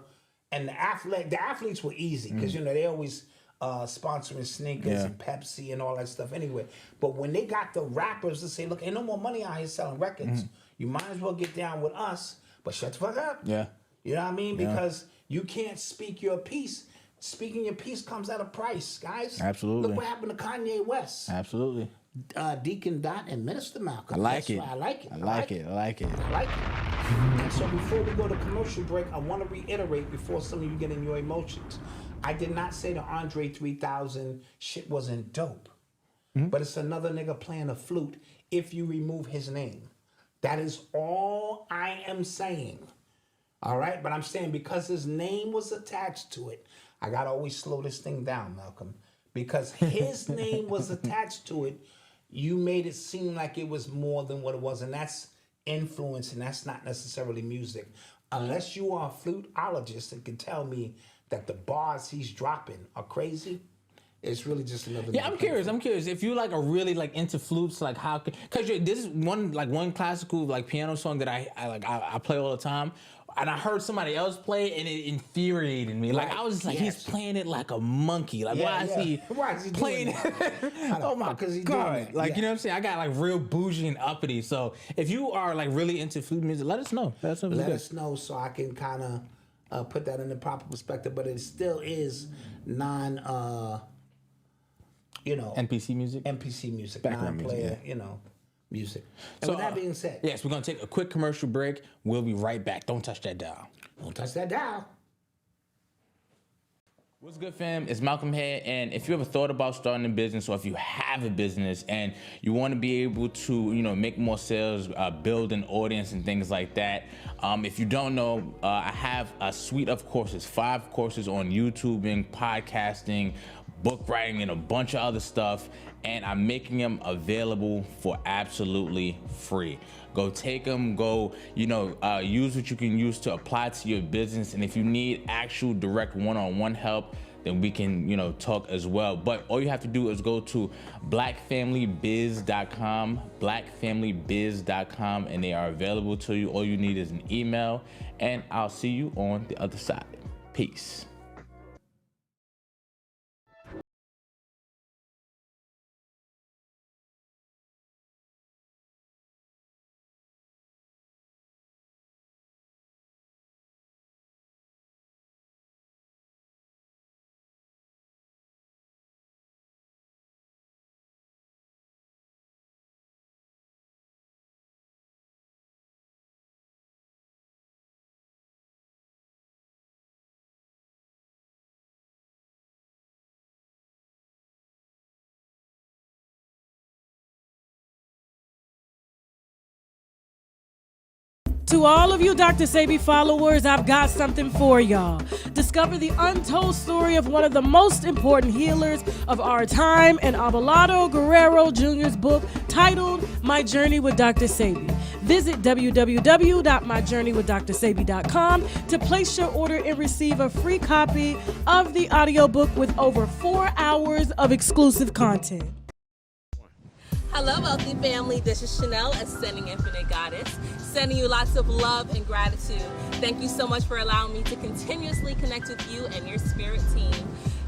and the athletes were easy because you know they always sponsoring sneakers and Pepsi and all that stuff anyway. But when they got the rappers to say, look, ain't no more money out here selling records. You might as well get down with us, but shut the fuck up. Yeah. You know what I mean? Because you can't speak your piece. Speaking your piece comes at a price, guys. Absolutely. Look what happened to Kanye West. Absolutely. Deacon Dot and Minister Malcolm. I like it. I like it. I like it. And so before we go to commercial break, I want to reiterate before some of you get in your emotions. I did not say the Andre 3000 shit wasn't dope. But it's another nigga playing a flute if you remove his name. That is all I am saying. All right? But I'm saying because his name was attached to it, I got to always slow this thing down, Malcolm. Because his name was attached to it, you made it seem like it was more than what it was. And that's influence, and that's not necessarily music. Unless you are a fluteologist and can tell me that the bars he's dropping are crazy, it's really just another. Yeah, I'm curious. If you like are really like into flutes, like how? Because this is one classical like piano song that I play all the time, and I heard somebody else play it, and it infuriated me. Like I was just like, he's playing it like a monkey. Like why is he playing it? Oh my god! Like you know what I'm saying? I got like real bougie and uppity. So if you are like really into flute music, let us know. Let us know so I can kind of put that in the proper perspective. But it still is NPC music, non-player, music. And so, with that being said, yes, we're gonna take a quick commercial break. We'll be right back. Don't touch that dial. Don't touch that dial. What's good, fam? It's Malcolm here, and if you ever thought about starting a business, or if you have a business and you want to be able to, make more sales, build an audience and things like that, if you don't know, I have a suite of courses, 5 courses on YouTubing, podcasting, book writing, and a bunch of other stuff, and I'm making them available for absolutely free. Go take them, use what you can use to apply to your business, and if you need actual direct one-on-one help, then we can, talk as well. But all you have to do is go to blackfamilybiz.com, and they are available to you. All you need is an email, and I'll see you on the other side. Peace. To all of you Dr. Sebi followers, I've got something for y'all. Discover the untold story of one of the most important healers of our time in Abelardo Guerrero Jr.'s book titled My Journey with Dr. Sebi. Visit www.myjourneywithdrsebi.com to place your order and receive a free copy of the audiobook with over 4 hours of exclusive content. Hello, wealthy family. This is Chanel, Ascending Infinite Goddess, sending you lots of love and gratitude. Thank you so much for allowing me to continuously connect with you and your spirit team.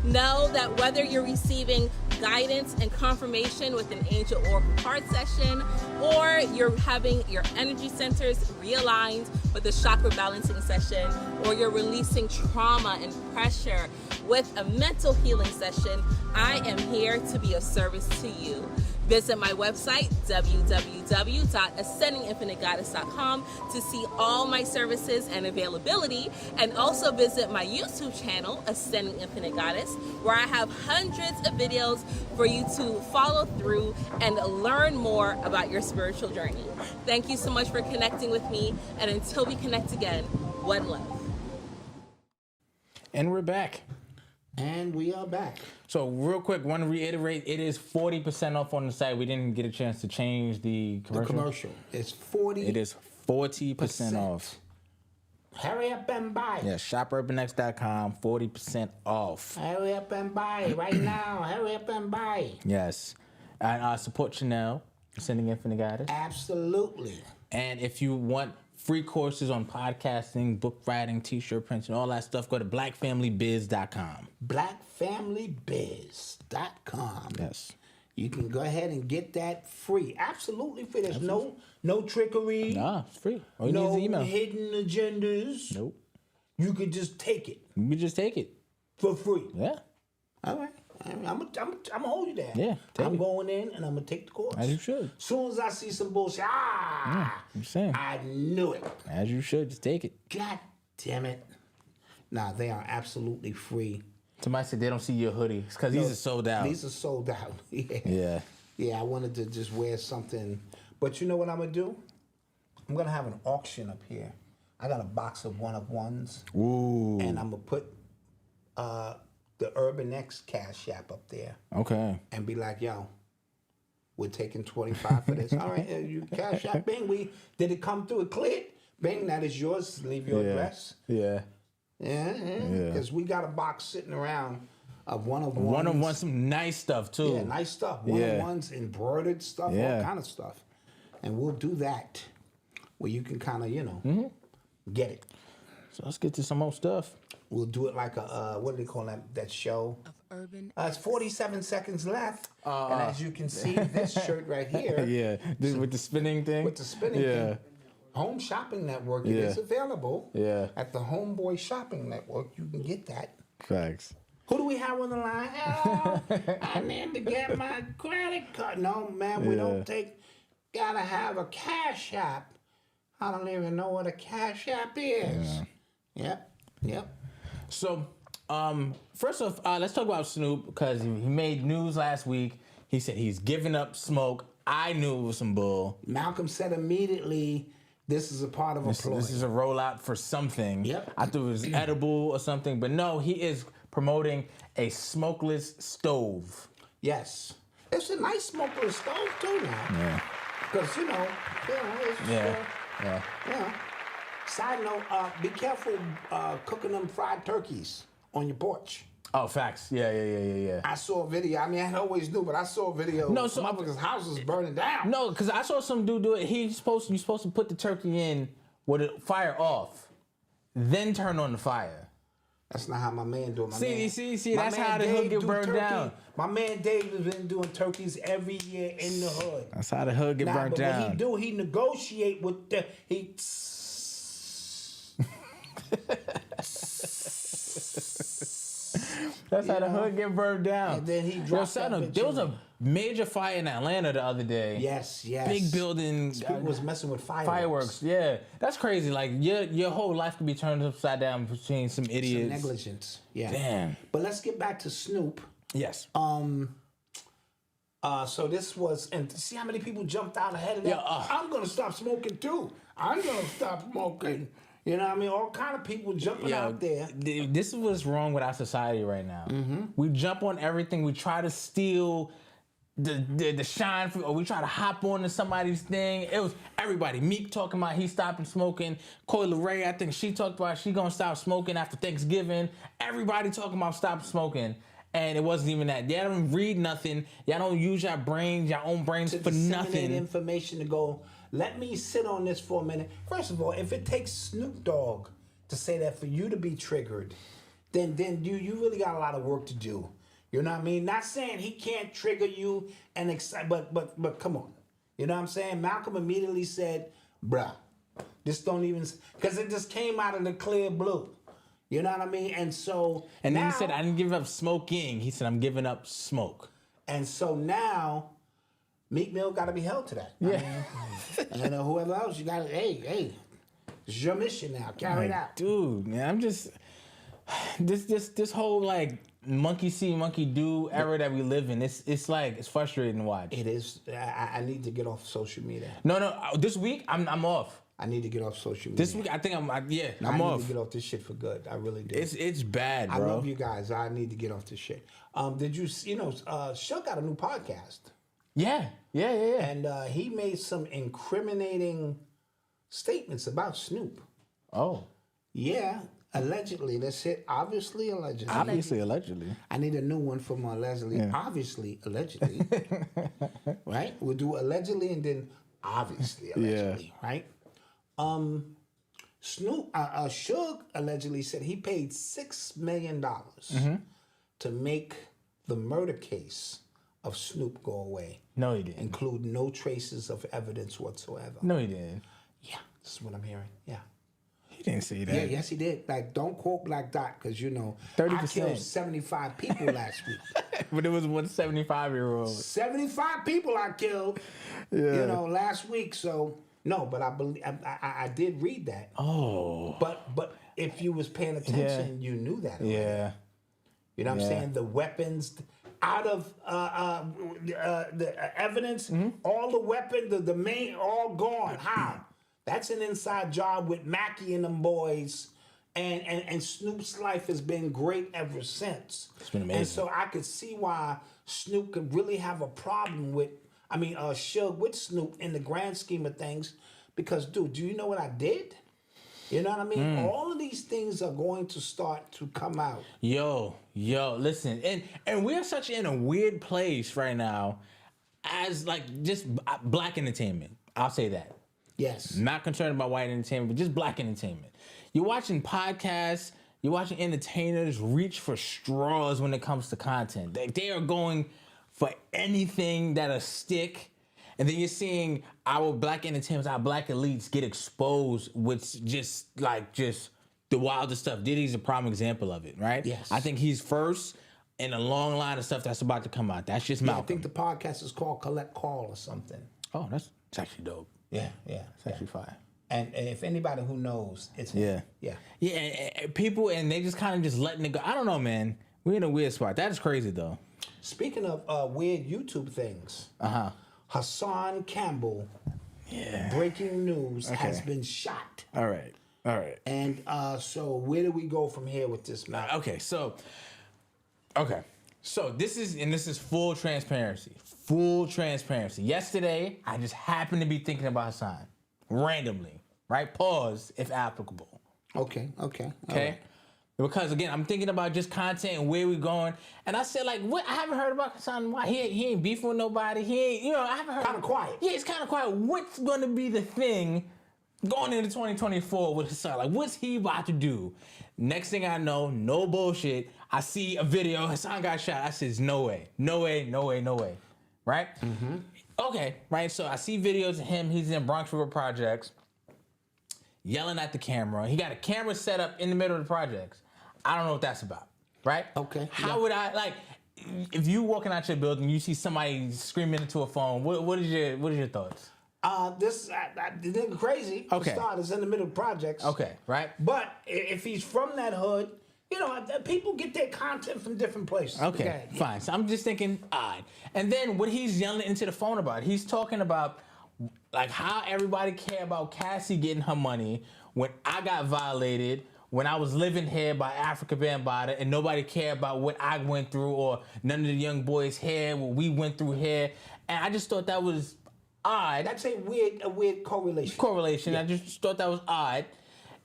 Know that whether you're receiving guidance and confirmation with an angel oracle card session, or you're having your energy centers realigned with a chakra balancing session, or you're releasing trauma and pressure with a mental healing session, I am here to be of service to you. Visit my website, www.ascendinginfinitegoddess.com, to see all my services and availability, and also visit my YouTube channel, Ascending Infinite Goddess, where I have hundreds of videos for you to follow through and learn more about your spiritual journey. Thank you so much for connecting with me, and until we connect again, one love. And we're back. And we are back. So real quick, want to reiterate, it is 40% off on the site. We didn't get a chance to change the commercial. It's 40. It is 40% off. Hurry up and buy. Yeah, shopurbanx.com, 40% off. Hurry up and buy right now. Hurry up and buy. Yes. And support Chanel, Ascending Infinite Goddess. Absolutely. And if you want free courses on podcasting, book writing, t-shirt printing, all that stuff. Go to blackfamilybiz.com. Blackfamilybiz.com. Yes. You can go ahead and get that free. Absolutely free. There's no trickery. Nah, it's free. All you need No is the email. hidden agendas. Nope. You could just take it You can just take it. for free. Yeah. All right. I'm gonna hold you there. Yeah, take I'm it. going in and I'm gonna take the course. As you should. Soon as I see some bullshit, I'm saying. I knew it. As you should. Just take it. God damn it. Nah, they are absolutely free. Somebody said they don't see your hoodie. It's because these are sold out. These are sold out. Yeah. Yeah. Yeah, I wanted to just wear something. But you know what I'm gonna do? I'm gonna have an auction up here. I got a box of one-of-ones. Ooh. And I'm gonna put the Urban X Cash App up there Okay. and be like, yo, we're taking 25 for this. All right, you Cash App, bing. Did it come through? It cleared? Bing, that is yours. Leave your address. Yeah. Yeah. Because we got a box sitting around of one-of-ones. One-of-one, some nice stuff, too. Yeah, nice stuff. One-of-ones, embroidered stuff, all kind of stuff. And we'll do that where you can kind of, get it. So let's get to some more stuff. We'll do it like a, what do they call that show? Of urban. It's 47 seconds left. And as you can see, this shirt right here. Yeah. With the spinning thing? With the spinning thing. Home Shopping Network, it is available. Yeah. At the Homeboy Shopping Network, you can get that. Facts. Who do we have on the line? Hello, I need to get my credit card. No, man, we don't gotta have a Cash App. I don't even know what a Cash App is. Yep. So, first off, let's talk about Snoop because he made news last week. He said he's giving up smoke. I knew it was some bull. Malcolm said immediately, this is a part of a ploy. This is a rollout for something. Yep. I thought it was edible or something, but no, he is promoting a smokeless stove. Yes. It's a nice smokeless stove too now. Yeah. Because, it's Yeah. Side note, be careful cooking them fried turkeys on your porch. Oh, facts. Yeah. I saw a video. I mean, I always knew, but I saw a video. No, so motherfucker's house is burning down. No, because I saw some dude do it. You're supposed to put the turkey in with the fire off, then turn on the fire. That's not how my man do it. See, that's how the hood get burned down. My man Dave has been doing turkeys every year in the hood. That's how the hood get burnt down. What he negotiate with the That's how the hood get burned down. And then he dropped that bitch there was in. a major fire in Atlanta the other day. Yes. Big building. People was messing with Fireworks, yeah. That's crazy. Like, your whole life could be turned upside down between some idiots. Some negligence. Yeah. Damn. But let's get back to Snoop. Yes. So this was, and see how many people jumped out ahead of that? I'm going to stop smoking too. I'm going to stop smoking. You know what I mean? All kind of people jumping out there. This is what's wrong with our society right now. We jump on everything. We try to steal the shine, or we try to hop onto somebody's thing. It was everybody. Meek talking about he stopping smoking. Coi Leray, I think she talked about she gonna stop smoking after Thanksgiving. Everybody talking about stop smoking. And it wasn't even that. Y'all don't read nothing. Y'all don't use your brains, your own brains to for nothing. Information to go, let me sit on this for a minute. First of all, if it takes Snoop Dogg to say that for you to be triggered, then you really got a lot of work to do. You know what I mean? Not saying he can't trigger you and excite, but come on. You know what I'm saying? Malcolm immediately said, bruh, this don't even, because it just came out of the clear blue. You know what I mean? And so And then now, he said, I didn't give up smoking. He said, I'm giving up smoke. And so now, Meek Mill got to be held to that. Yeah. I mean, whoever else, you got to, hey, it's your mission now. Carry it out. Dude, man, I'm just, this whole like monkey see, monkey do era that we live in, it's like, it's frustrating to watch. It is. I need to get off social media. No, this week, I'm off. I need to get off social media. This week, I think I'm I off. need to get off this shit for good. I really do. It's bad, bro. I love you guys. I need to get off this shit. Did you Shug got a new podcast. Yeah. And he made some incriminating statements about Snoop. Oh. Yeah, allegedly. That's it. Obviously, allegedly. Obviously, allegedly. I need a new one from Leslie. Yeah. Obviously, allegedly. Right? We'll do allegedly and then obviously, allegedly. Right? Snoop, Suge allegedly said he paid $6 million to make the murder case of Snoop go away. No, he didn't. Include no traces of evidence whatsoever. No, he didn't. Yeah, this is what I'm hearing. Yeah. He didn't say that. Yeah, yes, he did. Like, don't quote Black Dot, because, 30%. I killed 75 people last week. But it was one 75-year-old. 75 people I killed, last week. So, no, but I believe I did read that. Oh. But if you was paying attention, you knew that already. Yeah. You know what I'm saying? The weapons, out of the evidence, all the weapons, the main, all gone. How? That's an inside job with Mackie and them boys. And Snoop's life has been great ever since. It's been amazing. And so I could see why Snoop could really have a problem with, Suge with Snoop in the grand scheme of things. Because, dude, do you know what I did? You know what I mean? All of these things are going to start to come out. Yo, listen. And we're such in a weird place right now as, like, just black entertainment. I'll say that. Yes. Not concerned about white entertainment, but just black entertainment. You're watching podcasts, you're watching entertainers reach for straws when it comes to content. They are going for anything that'll stick. And then you're seeing our black entertainers, our black elites get exposed with just the wildest stuff. Diddy's a prime example of it, right? Yes. I think he's first in a long line of stuff that's about to come out. That's just Malcolm. I think the podcast is called Collect Call or something. Oh, it's actually dope. Yeah. It's actually fire. And if anybody who knows, it's Yeah. Yeah. Yeah, and people, and they just kind of just letting it go. I don't know, man. We're in a weird spot. That is crazy, though. Speaking of weird YouTube things, Hassan Campbell, breaking news, has been shot. All right. And so where do we go from here with this matter? Okay, so this is full transparency. Full transparency. Yesterday, I just happened to be thinking about Hassan randomly, right? Pause if applicable. Okay. Okay. Because again, I'm thinking about just content and where we're going, and I said, like, what? I haven't heard about Hassan. Why he ain't beefing with nobody? He ain't, I haven't heard. Kind of quiet. Yeah, it's kind of quiet. What's going to be the thing going into 2024 with Hassan? Like, what's he about to do? Next thing I know, no bullshit, I see a video. Hassan got shot. I says, no way. Right? Mm-hmm. Okay, right. So I see videos of him. He's in Bronx River Projects, yelling at the camera. He got a camera set up in the middle of the projects. I don't know what that's about, right? Okay. How would I, like, if you walking out your building, you see somebody screaming into a phone, what is your thoughts? This nigga crazy. Okay. For starters, in the middle of projects. Okay, right? But if he's from that hood, people get their content from different places. Okay, fine. So I'm just thinking odd. And then what he's yelling into the phone about, he's talking about like how everybody care about Cassie getting her money when I got violated, when I was living here by Africa Bambaataa, and nobody cared about what I went through or none of the young boys here, what we went through here. And I just thought that was odd. That's a weird correlation. Yeah. I just thought that was odd.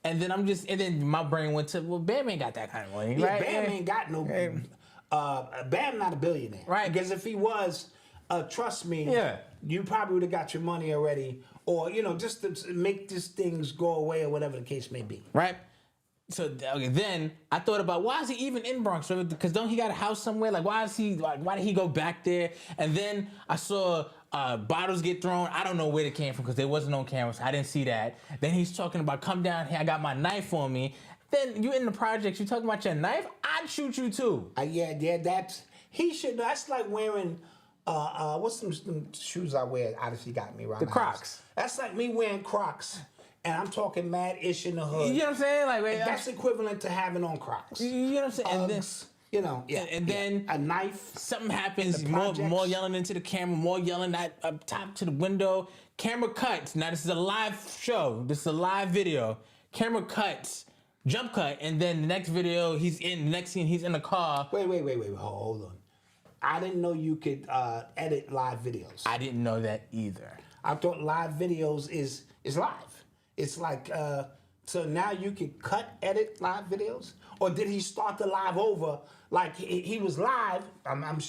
And then my brain went to, well, Bam ain't got that kind of money, right? Bam ain't got no. Bam not a billionaire, right? Because if he was, trust me, you probably would have got your money already, or just to make these things go away or whatever the case may be, right? So then I thought about, why is he even in Bronx? Because don't he got a house somewhere? Like, why did he go back there? And then I saw bottles get thrown. I don't know where they came from because they wasn't on camera, so I didn't see that. Then he's talking about, come down here, I got my knife on me. Then you in the projects, you talking about your knife? I'd shoot you too. That's like wearing, what's some shoes I wear? Obviously got me right. The Crocs. That's like me wearing Crocs. And I'm talking mad ish in the hood. You know what I'm saying? Like, that's equivalent to having on Crocs. You know what I'm saying? And then a knife. Something happens. More yelling into the camera. More yelling up top to the window. Camera cuts. Now this is a live show. This is a live video. Camera cuts. Jump cut. And then the next video, the next scene, he's in the car. Wait. Hold on. I didn't know you could edit live videos. I didn't know that either. I thought live videos is live. It's like, so now you can edit live videos? Or did he start the live over? Like, he was live, I'm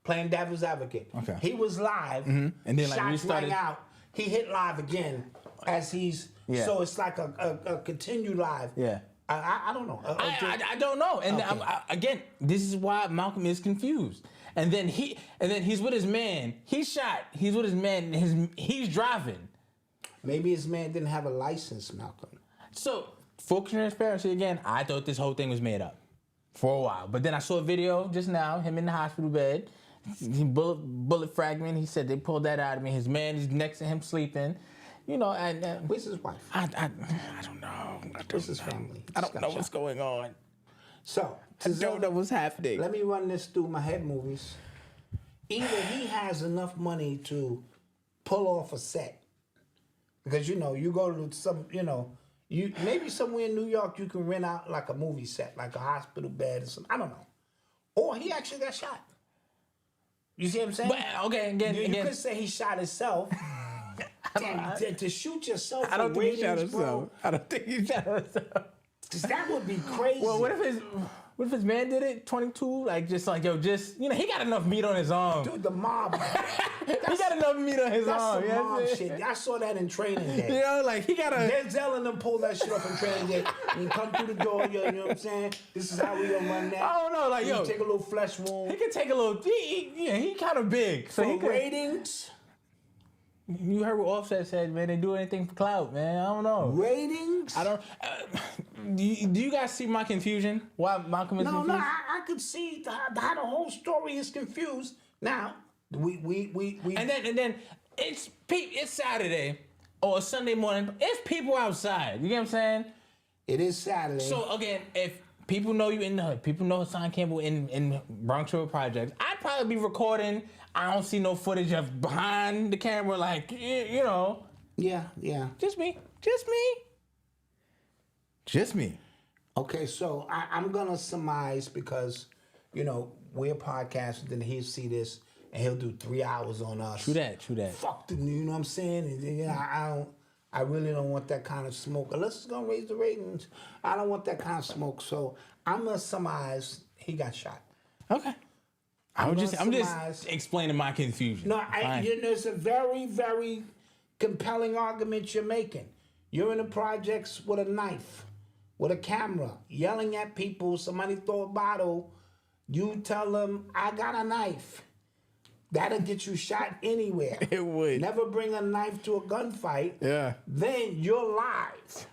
playing devil's advocate. Okay. He was live, and then like shots restarted rang out, he hit live again. as he's. Yeah. So it's like a continued live. Yeah. I don't know. I don't know. And Okay. again, this is why Malcolm is confused. And then he's with his man. He's shot. He's with his man. He's driving. Maybe his man didn't have a license, Malcolm. So, full transparency again, I thought this whole thing was made up for a while. But then I saw a video just now, him in the hospital bed. He bullet fragment. He said they pulled that out of me. His man is next to him sleeping. You know, and Where's his wife? I don't know. Where's his family? I don't know what's going on. So, I don't know what's happening. let me run this through my head movies. Either he has enough money to pull off a set. Because, you go to some, you maybe somewhere in New York you can rent out like a movie set, like a hospital bed or something. I don't know. Or he actually got shot. You see what I'm saying? But, okay, again. You could say he shot himself. Damn, to shoot yourself I don't for think he shot ratings, bro. himself. I don't think he shot himself. 'Cause that would be crazy. Well, what if his man did it? 22, he got enough meat on his arm. Dude, the mob. He got enough meat on his That's arm. some mob shit. I saw that in Training Day. He got a. Denzel and them pull that shit off in Training Day. You come through the door, you know what I'm saying? This is how we gonna run that. I don't know, You take a little flesh he wound. could take a little. He kind of big, so For he could. ratings, You heard what Offset said, man. They do anything for clout, man. I don't know. ratings. I don't. Do you guys see my confusion? Why Malcolm is confused? No, I could see how the whole story is confused. Now, we And then it's Saturday or Sunday morning. It's people outside. You get what I'm saying? it is Saturday. So again, if people know you in the hood, people know Hassan Campbell in Bronx River Projects, I'd probably be recording. I don't see no footage of behind the camera, yeah. Just me. Okay, so I'm gonna surmise because, we're podcasting, then he'll see this and he'll do 3 hours on us. True that. Fuck the, you know what I'm saying? And, I really don't want that kind of smoke. Unless it's gonna raise the ratings, I don't want that kind of smoke. So I'm gonna surmise he got shot. Okay. I'm just explaining my confusion. No, there's a very, very compelling argument you're making. You're in the projects with a knife, with a camera, yelling at people. Somebody throw a bottle. You tell them, I got a knife. That'll get you shot anywhere. It would. Never bring a knife to a gunfight. Yeah. Then you're live.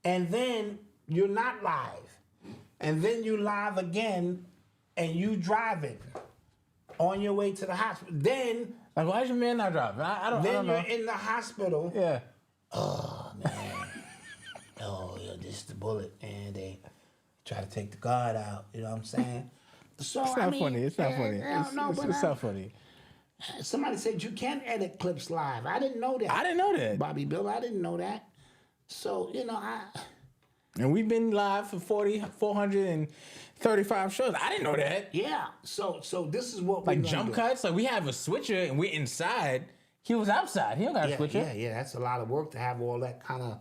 And then you're not live. And then you live again and you driving on your way to the hospital. Then why is your man not driving? I don't know. you're in the hospital. Yeah. Oh, man. This is the bullet. And they try to take the guard out. You know what I'm saying? So, It's not funny. It's not funny. It's not funny. Somebody said you can't edit clips live. I didn't know that. I didn't know that. Bobby Bill, I didn't know that. So, And we've been live for 435 shows. I didn't know that. yeah. So this is what Like we're gonna jump do. cuts. Like we have a switcher and we're inside. He was outside. He don't got a switcher. Yeah. That's a lot of work to have all that kind of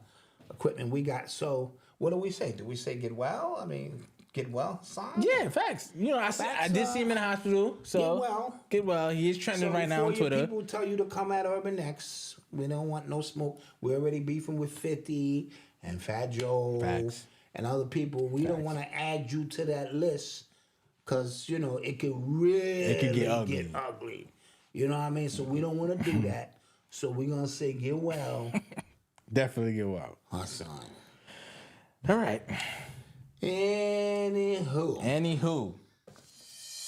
equipment we got. So what do we say? Do we say get well? I mean, get well, son? Yeah, facts. I did see him in the hospital. So get well. He is trending right now on Twitter. People tell you to come at Urban X. We don't want no smoke. We're already beefing with 50 and Fat Joe and other people. We don't want to add you to that list because, it could really get ugly. You know what I mean? So we don't want to do that. So we're going to say get well. Definitely get well. Hassan. All right. Anywho.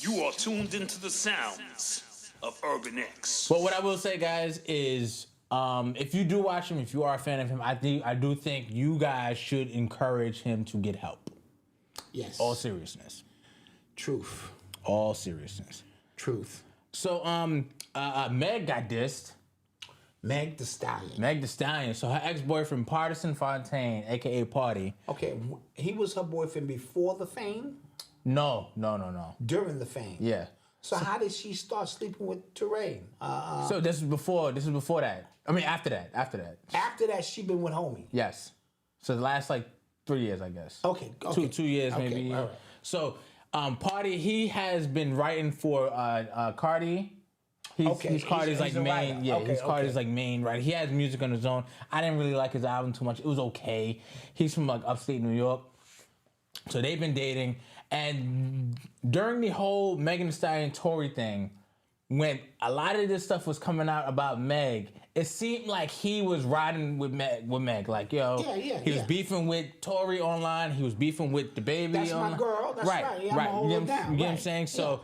You are tuned into the sounds of Urban X. But what I will say, guys, is if you do watch him, if you are a fan of him, I do think you guys should encourage him to get help. Yes. All seriousness. Truth. All seriousness. Truth. So Meg got dissed. Meg Thee Stallion. Meg Thee Stallion. So her ex-boyfriend, Pardison Fontain, a.k.a. Pardi. Okay, he was her boyfriend before the fame? No. During the fame? Yeah. So how did she start sleeping with Terrain? So this is before that. I mean, after that. After that, she been with homie? Yes. So the last 3 years, I guess. Okay. 2 years, maybe. All right. So Pardi, he has been writing for Cardi. He's Cardi's he's like a main. writer. Yeah, Okay, he's Cardi's okay. like main, right? He has music on his own. I didn't really like his album too much. It was okay. He's from like upstate New York. So they've been dating. And during the whole Megan Thee Stallion Tory thing, when a lot of this stuff was coming out about Meg, it seemed like he was riding with Meg. Like, yo, he was beefing with Tory online. He was beefing with the baby That's online. my girl. That's right. Yeah, I'ma hold her down. You get what I'm Right. saying? So,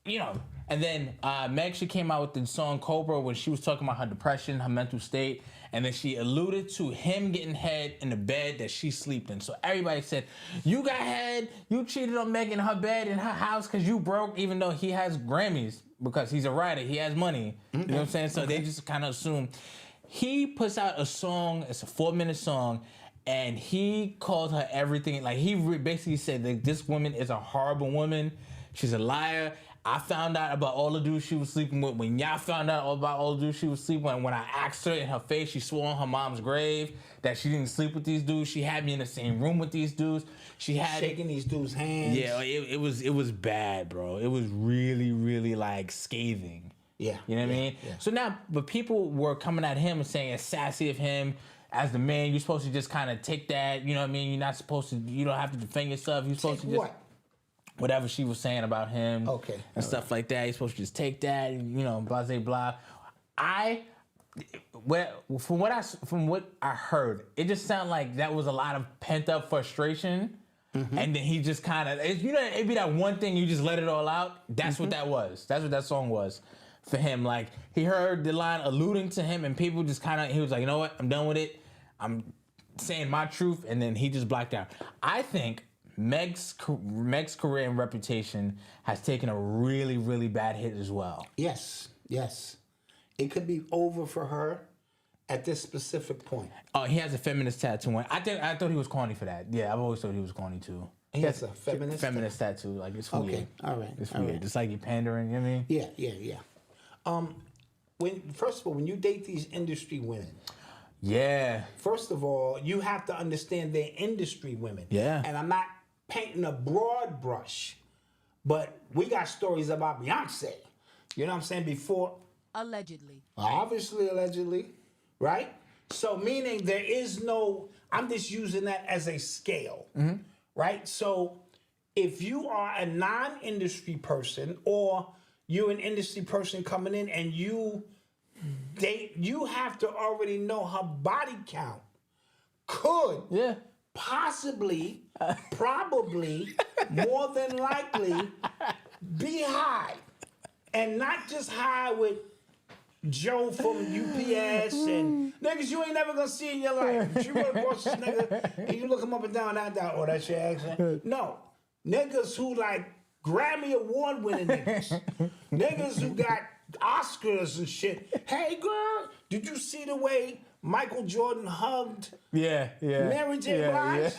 you know, and then Meg, she came out with the song Cobra when she was talking about her depression, her mental state, and then she alluded to him getting head in the bed that she slept in. So everybody said, you got head, you cheated on Meg in her bed in her house because you broke, even though he has Grammys because he's a writer, he has money. You know what I'm saying? So they just kind of assume. He puts out a song, it's a 4-minute song, and he called her everything. Like, he basically said that this woman is a horrible woman. She's a liar. I found out about all the dudes she was sleeping with. When y'all found out about all the dudes she was sleeping with, when I asked her in her face, she swore on her mom's grave that she didn't sleep with these dudes. She had me in the same room with these dudes. She had shaking these dudes' hands. Yeah, it was bad, bro. It was really, really like scathing. Yeah. You know what I mean? Yeah. So now, but people were coming at him and saying it's sassy of him. As the man, you're supposed to just kind of take that, you know what I mean? You're not supposed to, you don't have to defend yourself. You're supposed to just... what? Whatever she was saying about him. Okay. And stuff like that. You're supposed to just take that and, you know, blah, blah, blah. From what I heard, it just sounded like that was a lot of pent-up frustration. Mm-hmm. And then he just kind of, you know, it'd be that one thing you just let it all out. That's what that was. That's what that song was for him. Like, he heard the line alluding to him and people just kind of, he was like, you know what? I'm done with it. I'm saying my truth. And then he just blacked out. I think Meg's career and reputation has taken a really, really bad hit as well. Yes. It could be over for her at this specific point. Oh, he has a feminist tattoo. I thought he was corny for that. Yeah, I've always thought he was corny too. He has a feminist tattoo. Like, it's Okay, weird. all right. It's all weird. right. It's like you're pandering, you know what I mean? Yeah. First of all, when you date these industry women, Yeah. first of all, you have to understand they're industry women. Yeah. And I'm not painting a broad brush, but we got stories about Beyonce. You know what I'm saying? Before, Allegedly. obviously, allegedly, right? So meaning there is no, I'm just using that as a scale, right? So if you are a non-industry person or you're an industry person coming in and you have to already know her body count could possibly, probably, more than likely, be high. And not just high with Joe from UPS and niggas you ain't never gonna see in your life. But you run across this nigga and you look him up and down, oh, that's your accent. No. Niggas who like Grammy Award winning niggas. Niggas who got Oscars and shit. Hey girl, did you see the way Michael Jordan hugged Mary J. Blige? Yeah.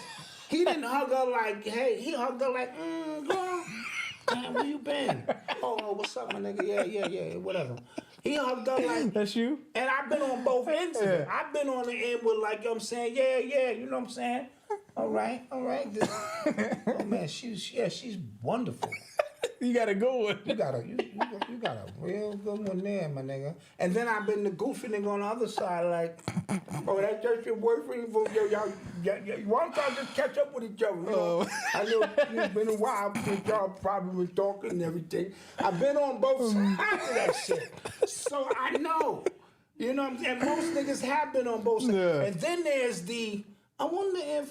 He didn't hug her like, hey, he hugged her like, girl, man, where you been? Oh, what's up, my nigga? Yeah, whatever. He hugged her like, That's you? and I've been on both ends of it. I've been on the end with like, you know what I'm saying, yeah, you know what I'm saying? All right. Oh man, she's wonderful. You got a good one. You got a real good one there, my nigga. And then I've been the goofy nigga on the other side, like, oh, that's just your boyfriend from y'all. Why don't y'all just catch up with each other? You know? I know it's been a while since y'all probably been talking and everything. I've been on both sides of that shit, so I know. You know what I'm saying? Most niggas have been on both sides. Yeah. And then there's I wonder if,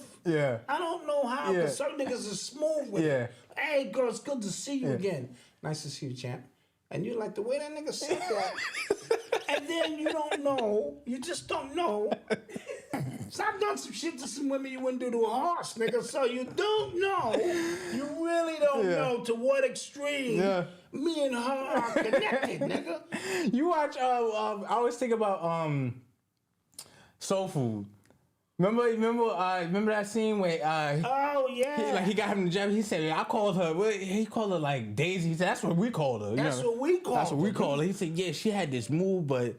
I don't know how, but certain niggas are smooth with it. Hey, girl, it's good to see you again. Nice to see you, champ. And you like the way that nigga said that. And then you don't know. You just don't know. So I've done some shit to some women you wouldn't do to a horse, nigga. So you don't know. You really don't know to what extreme me and her are connected, nigga. You watch, I always think about Soul Food. Remember that scene where he got him in the job. He said, I called her. He called her like Daisy. He said, that's what we called her. That's what we called her. He said, yeah, she had this move, but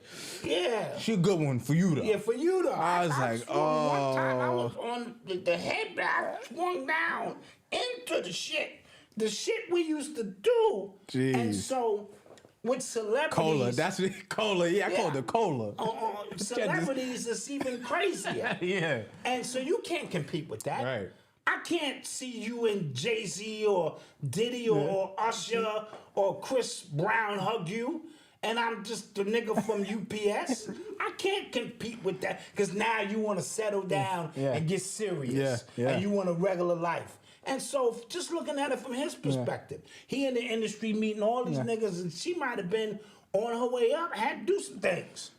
she a good one for you though. Yeah, for you though. I was like, one time I was on the head back, swung down into the shit we used to do. Jeez. And so with celebrities. Cola. That's what Cola. Yeah, I called it Cola. Celebrities is even crazier. Yeah. And so you can't compete with that. Right. I can't see you and Jay-Z or Diddy or Usher or Chris Brown hug you, and I'm just the nigga from UPS. I can't compete with that because now you want to settle down and get serious, and you want a regular life. And so just looking at it from his perspective, he in the industry meeting all these niggas, and she might have been on her way up, had to do some things.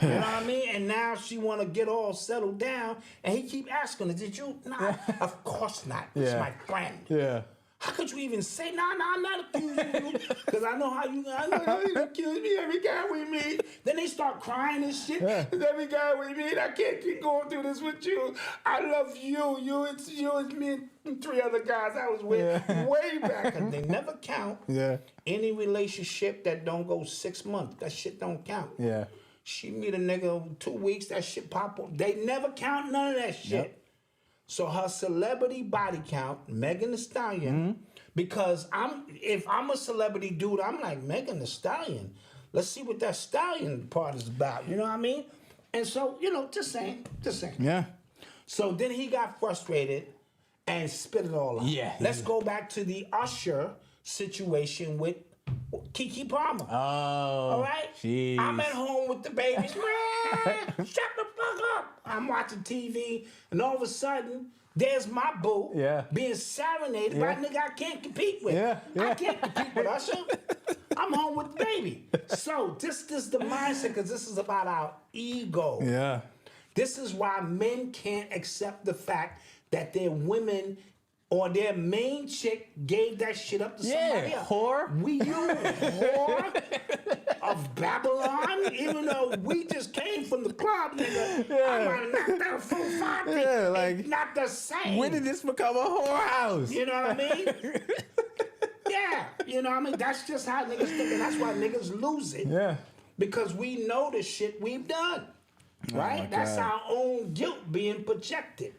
You know what I mean? And now she want to get all settled down, and he keep asking her, did you? Nah, of course not. It's my friend. Yeah. How could you even say, nah, I'm not accusing you? Because I know how you accuse me every guy we meet. Then they start crying and shit. Every guy we meet, I can't keep going through this with you. I love you. It's me and 3 other guys I was with way back. And they never count any relationship that don't go 6 months. That shit don't count. Yeah. She meet a nigga 2 weeks, that shit pop up. They never count none of that shit. Yep. So her celebrity body count, Megan Thee Stallion, because if I'm a celebrity dude, I'm like, Megan Thee Stallion. Let's see what that stallion part is about. You know what I mean? And so, just saying. Yeah. So then he got frustrated and spit it all out. Yeah. Let's go back to the Usher situation with Keke Palmer. Oh. All right? Jeez. I'm at home with the babies. Shut the fuck up. I'm watching TV, and all of a sudden, there's my boo being serenaded by a nigga I can't compete with. I can't compete with Usher. I'm home with the baby. So this is the mindset, because this is about our ego. Yeah. This is why men can't accept the fact that their women or their main chick gave that shit up to somebody else. Whore. You whore of Babylon, even though we just came from the club, nigga. I might have knocked out a full 5 feet. Yeah, like, it's not the same. When did this become a whorehouse? You know what I mean? Yeah, you know what I mean? That's just how niggas think, and that's why niggas lose it. Yeah. Because we know the shit we've done. Right? That's our own guilt being projected.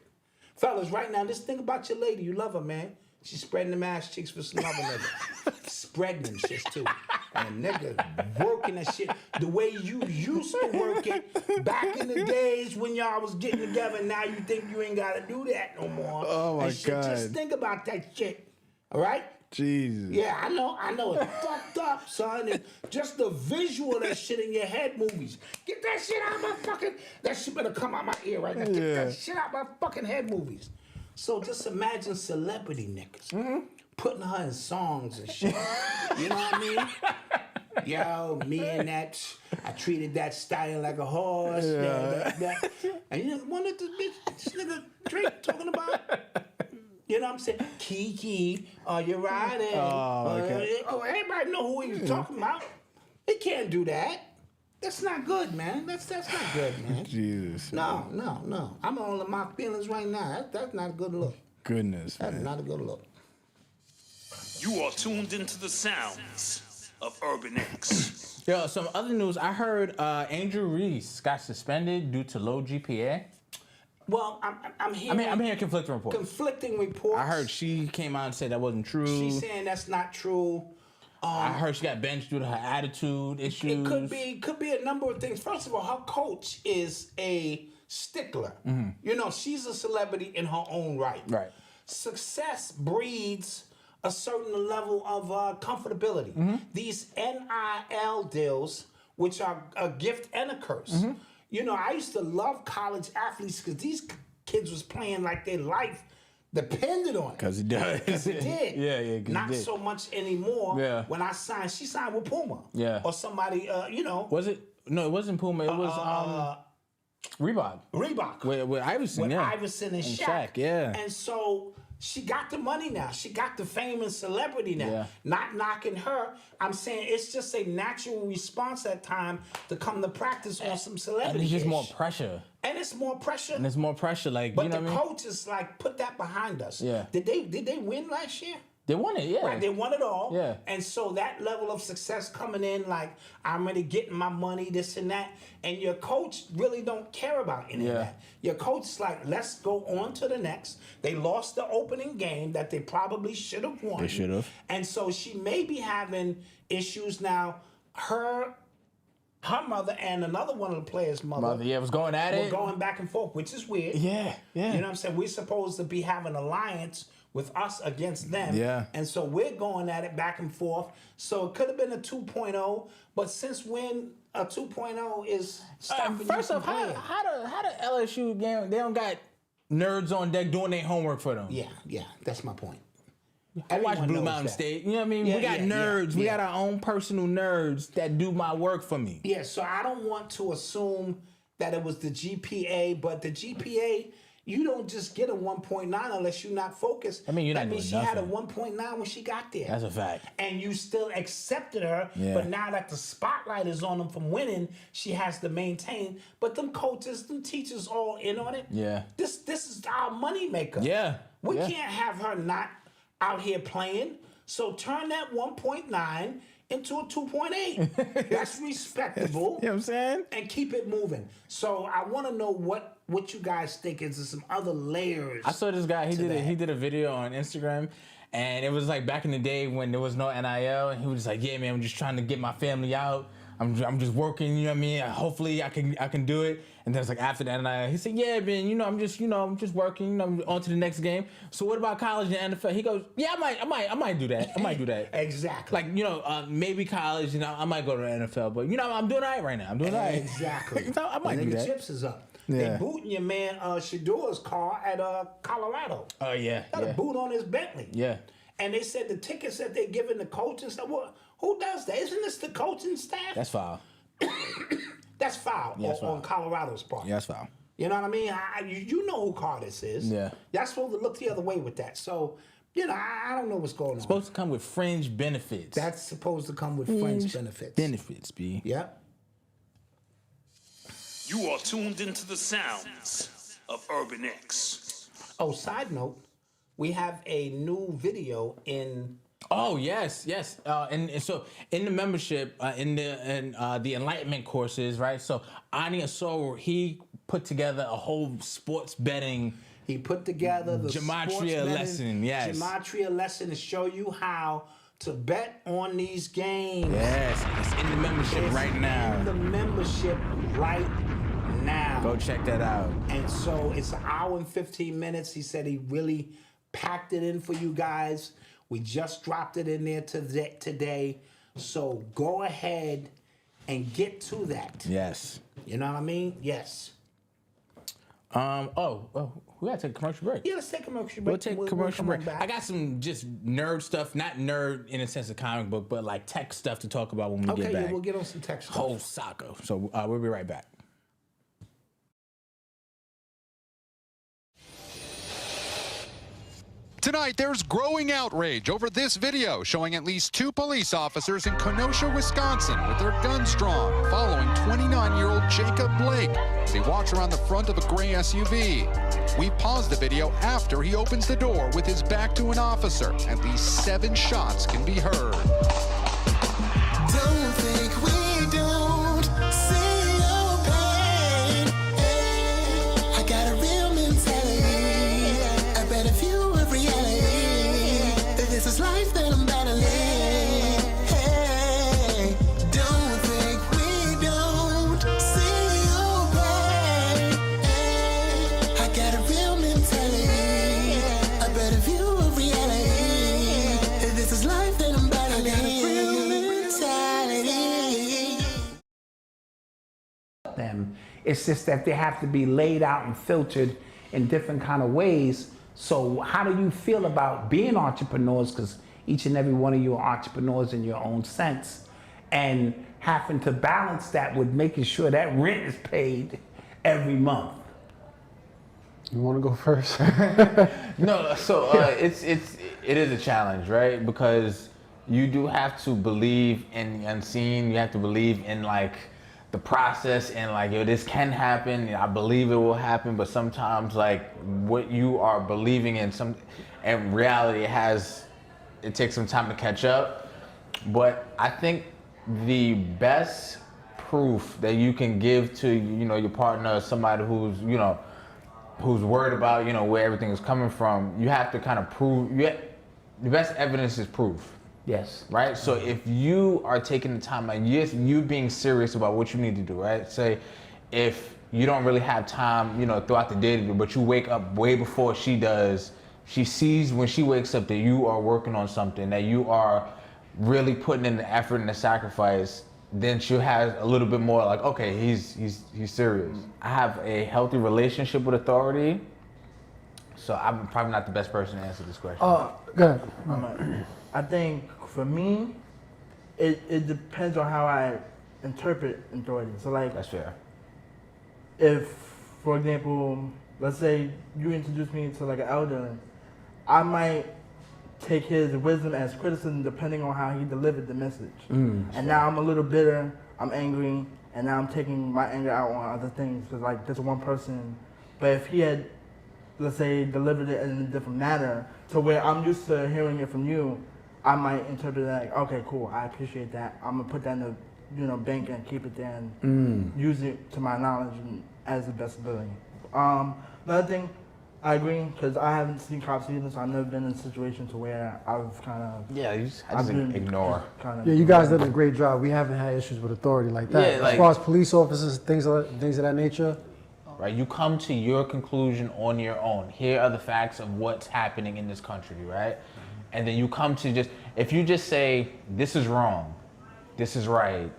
Fellas, right now, just think about your lady. You love her, man. She's spreading them ass cheeks for some other nigga. Spreading them shits, too. And a nigga working that shit the way you used to work it back in the days when y'all was getting together. Now you think you ain't got to do that no more. Oh, my God. Just think about that shit. All right? Jesus. Yeah, I know it's fucked up, son. And just the visual of that shit in your head movies. Get that shit out of my fucking... That shit better come out my ear right now. Get that shit out of my fucking head movies. So just imagine celebrity niggas putting her in songs and shit. You know what I mean? Yo, me and that... I treated that stallion like a horse. That. And you know, one of the bitch, this nigga Drake talking about... You know what I'm saying? Kiki, you're riding. Everybody know who he was talking about. He can't do that. That's not good, man. That's not good, man. Jesus. No. I'm all in my feelings right now. That's not a good look. Goodness, That's not a good look. You are tuned into the sounds of Urban X. Yo, some other news. I heard Angel Reese got suspended due to low GPA. Well, I'm hearing... I'm hearing conflicting reports. Conflicting reports. I heard she came out and said that wasn't true. She's saying that's not true. I heard she got benched due to her attitude issues. It could be a number of things. First of all, her coach is a stickler. You know, she's a celebrity in her own right. Right. Success breeds a certain level of comfortability. These NIL deals, which are a gift and a curse. You know, I used to love college athletes because these kids was playing like their life depended on it. Because it does. Because it did. Yeah. Not so much anymore. Yeah. When she signed with Puma. Yeah. Or somebody, you know. Was it? No, it wasn't Puma. It was Reebok. With Iverson, With Iverson and Shaq. Yeah. And so she got the money now. She got the fame and celebrity now. Yeah. Not knocking her. I'm saying it's just a natural response at time to come to practice on some celebrity. And it's just more pressure. And it's more pressure. Like, but you know the what I mean? coach is like, put that behind us. Yeah. Did they win last year? They won it, yeah. Right, they won it all. Yeah. And so that level of success coming in, like, I'm really getting my money, this and that. And your coach really don't care about any of that. Your coach is like, let's go on to the next. They lost the opening game that they probably should have won. They should have. And so she may be having issues now. her mother and another one of the players' mother Yeah, was going at were it. going back and forth, which is weird. Yeah. You know what I'm saying? We're supposed to be having an alliance with us against them. Yeah. And so we're going at it back and forth. So it could have been a 2.0, but since when a 2.0 is stopping First you off, from playing? how the LSU game? They don't got nerds on deck doing their homework for them. Yeah, that's my point. I watch Everyone Blue knows Mountain that. State. You know what I mean? Yeah, we got yeah, nerds. We yeah. got our own personal nerds that do my work for me. Yeah, so I don't want to assume that it was the GPA, but the GPA, you don't just get a 1.9 unless you're not focused. I mean, you're that not means doing she had a nothing. 1.9 when she got there. That's a fact. And you still accepted her, Yeah. but now that the spotlight is on them from winning, she has to maintain. But them coaches, them teachers all in on it. Yeah. This is our money maker. Yeah. We Yeah. can't have her not out here playing. So turn that 1.9 into a 2.8. That's respectable. You know what I'm saying? And keep it moving. So I want to know what you guys think is some other layers. I saw this guy. He that. did a video on Instagram, and it was like back in the day when there was no NIL, and he was just like, "Yeah, man, I'm just trying to get my family out. I'm just working. You know what I mean? Hopefully, I can do it." And then it's like after that NIL, he said, "Yeah, man, I'm just working. You know, I'm on to the next game. So what about college and NFL?" He goes, "Yeah, I might do that. I might do that." Exactly. Like maybe college. I might go to the NFL, but I'm doing all right right now. I'm doing all right. Exactly. So I might and then do the that. chips is up. Yeah. They booting your man Shador's car at Colorado. Oh yeah, Got a yeah, boot on his Bentley. yeah. And they said the tickets that they're giving the coach and stuff. Well, who does that? Isn't this the coaching staff? That's foul. That's foul Yeah, that's on foul. Colorado's part. Yeah, that's foul. You know what I mean? You know who Cardis is. Yeah. Y'all supposed to look the other way with that. So, I don't know what's going on. Supposed to come with fringe benefits. That's supposed to come with fringe benefits. Benefits, B. Yep. You are tuned into the sounds of Urban X. Oh, side note, we have a new video in. Oh yes. And so in the membership, in the enlightenment courses, right? So Ani Asoro, he put together a whole sports betting. He put together the Gematria sports betting lesson, yes. Gematria lesson to show you how to bet on these games. Yes, it's in the membership It's right now. in the membership right now. Go check that out. And so it's an hour and 15 minutes. He said he really packed it in for you guys. We just dropped it in there today. So go ahead and get to that. Yes. You know what I mean? Yes. We gotta take a commercial break. Yeah, let's take a commercial break. We'll take a commercial come on break. back. I got some just nerd stuff, not nerd in a sense of comic book, but like tech stuff to talk about when we Okay, get back. yeah, we'll get on some text. Whole soccer. So we'll be right back. Tonight, there's growing outrage over this video showing at least 2 police officers in Kenosha, Wisconsin with their guns drawn following 29-year-old Jacob Blake as he walks around the front of a gray SUV. We paused the video after he opens the door with his back to an officer. At least 7 shots can be heard. Don't think we don't see your pain. I got a real mentality, a better view of reality. That this is life that I'm battling. Hey, don't think we don't see your pain. I got a real mentality, a better view of reality. That this is life that I'm battling. I got a real them. It's just that they have to be laid out and filtered in different kind of ways. So how do you feel about being entrepreneurs? Because each and every one of you are entrepreneurs in your own sense, and having to balance that with making sure that rent is paid every month. You want to go first? No, so it is a challenge, right? Because you do have to believe in the unseen. You have to believe in like the process and like, yo, this can happen. I believe it will happen, but sometimes like what you are believing in, in reality, it takes some time to catch up. But I think the best proof that you can give to your partner, somebody who's worried about where everything is coming from, you have to kind of prove. The best evidence is proof. Yes. Right? So if you are taking the time, like yes, you being serious about what you need to do, right? Say if you don't really have time, you know, throughout the day to do, but you wake up way before she does, she sees when she wakes up that you are working on something, that you are really putting in the effort and the sacrifice, then she'll have a little bit more like, okay, he's serious. I have a healthy relationship with authority, so I'm probably not the best person to answer this question. Go ahead. I think for me, it depends on how I interpret authority. So like, That's fair. if, for example, let's say you introduce me to like an elder, I might take his wisdom as criticism depending on how he delivered the message. And now I'm a little bitter, I'm angry, and now I'm taking my anger out on other things because like this one person. But if he had, let's say, delivered it in a different manner to where I'm used to hearing it from you, I might interpret it like, okay, cool, I appreciate that. I'm gonna put that in the bank and keep it there and use it to my knowledge and as the best ability. Another thing, I agree, because I haven't seen cops either, so I've never been in a situation to where I've kind of... Yeah, I just ignore. Yeah, you guys did a great job. We haven't had issues with authority like that. Yeah, like, as far as police officers, things of that nature. Right, you come to your conclusion on your own. Here are the facts of what's happening in this country, right? And then you come to just, if you just say, this is wrong, this is right,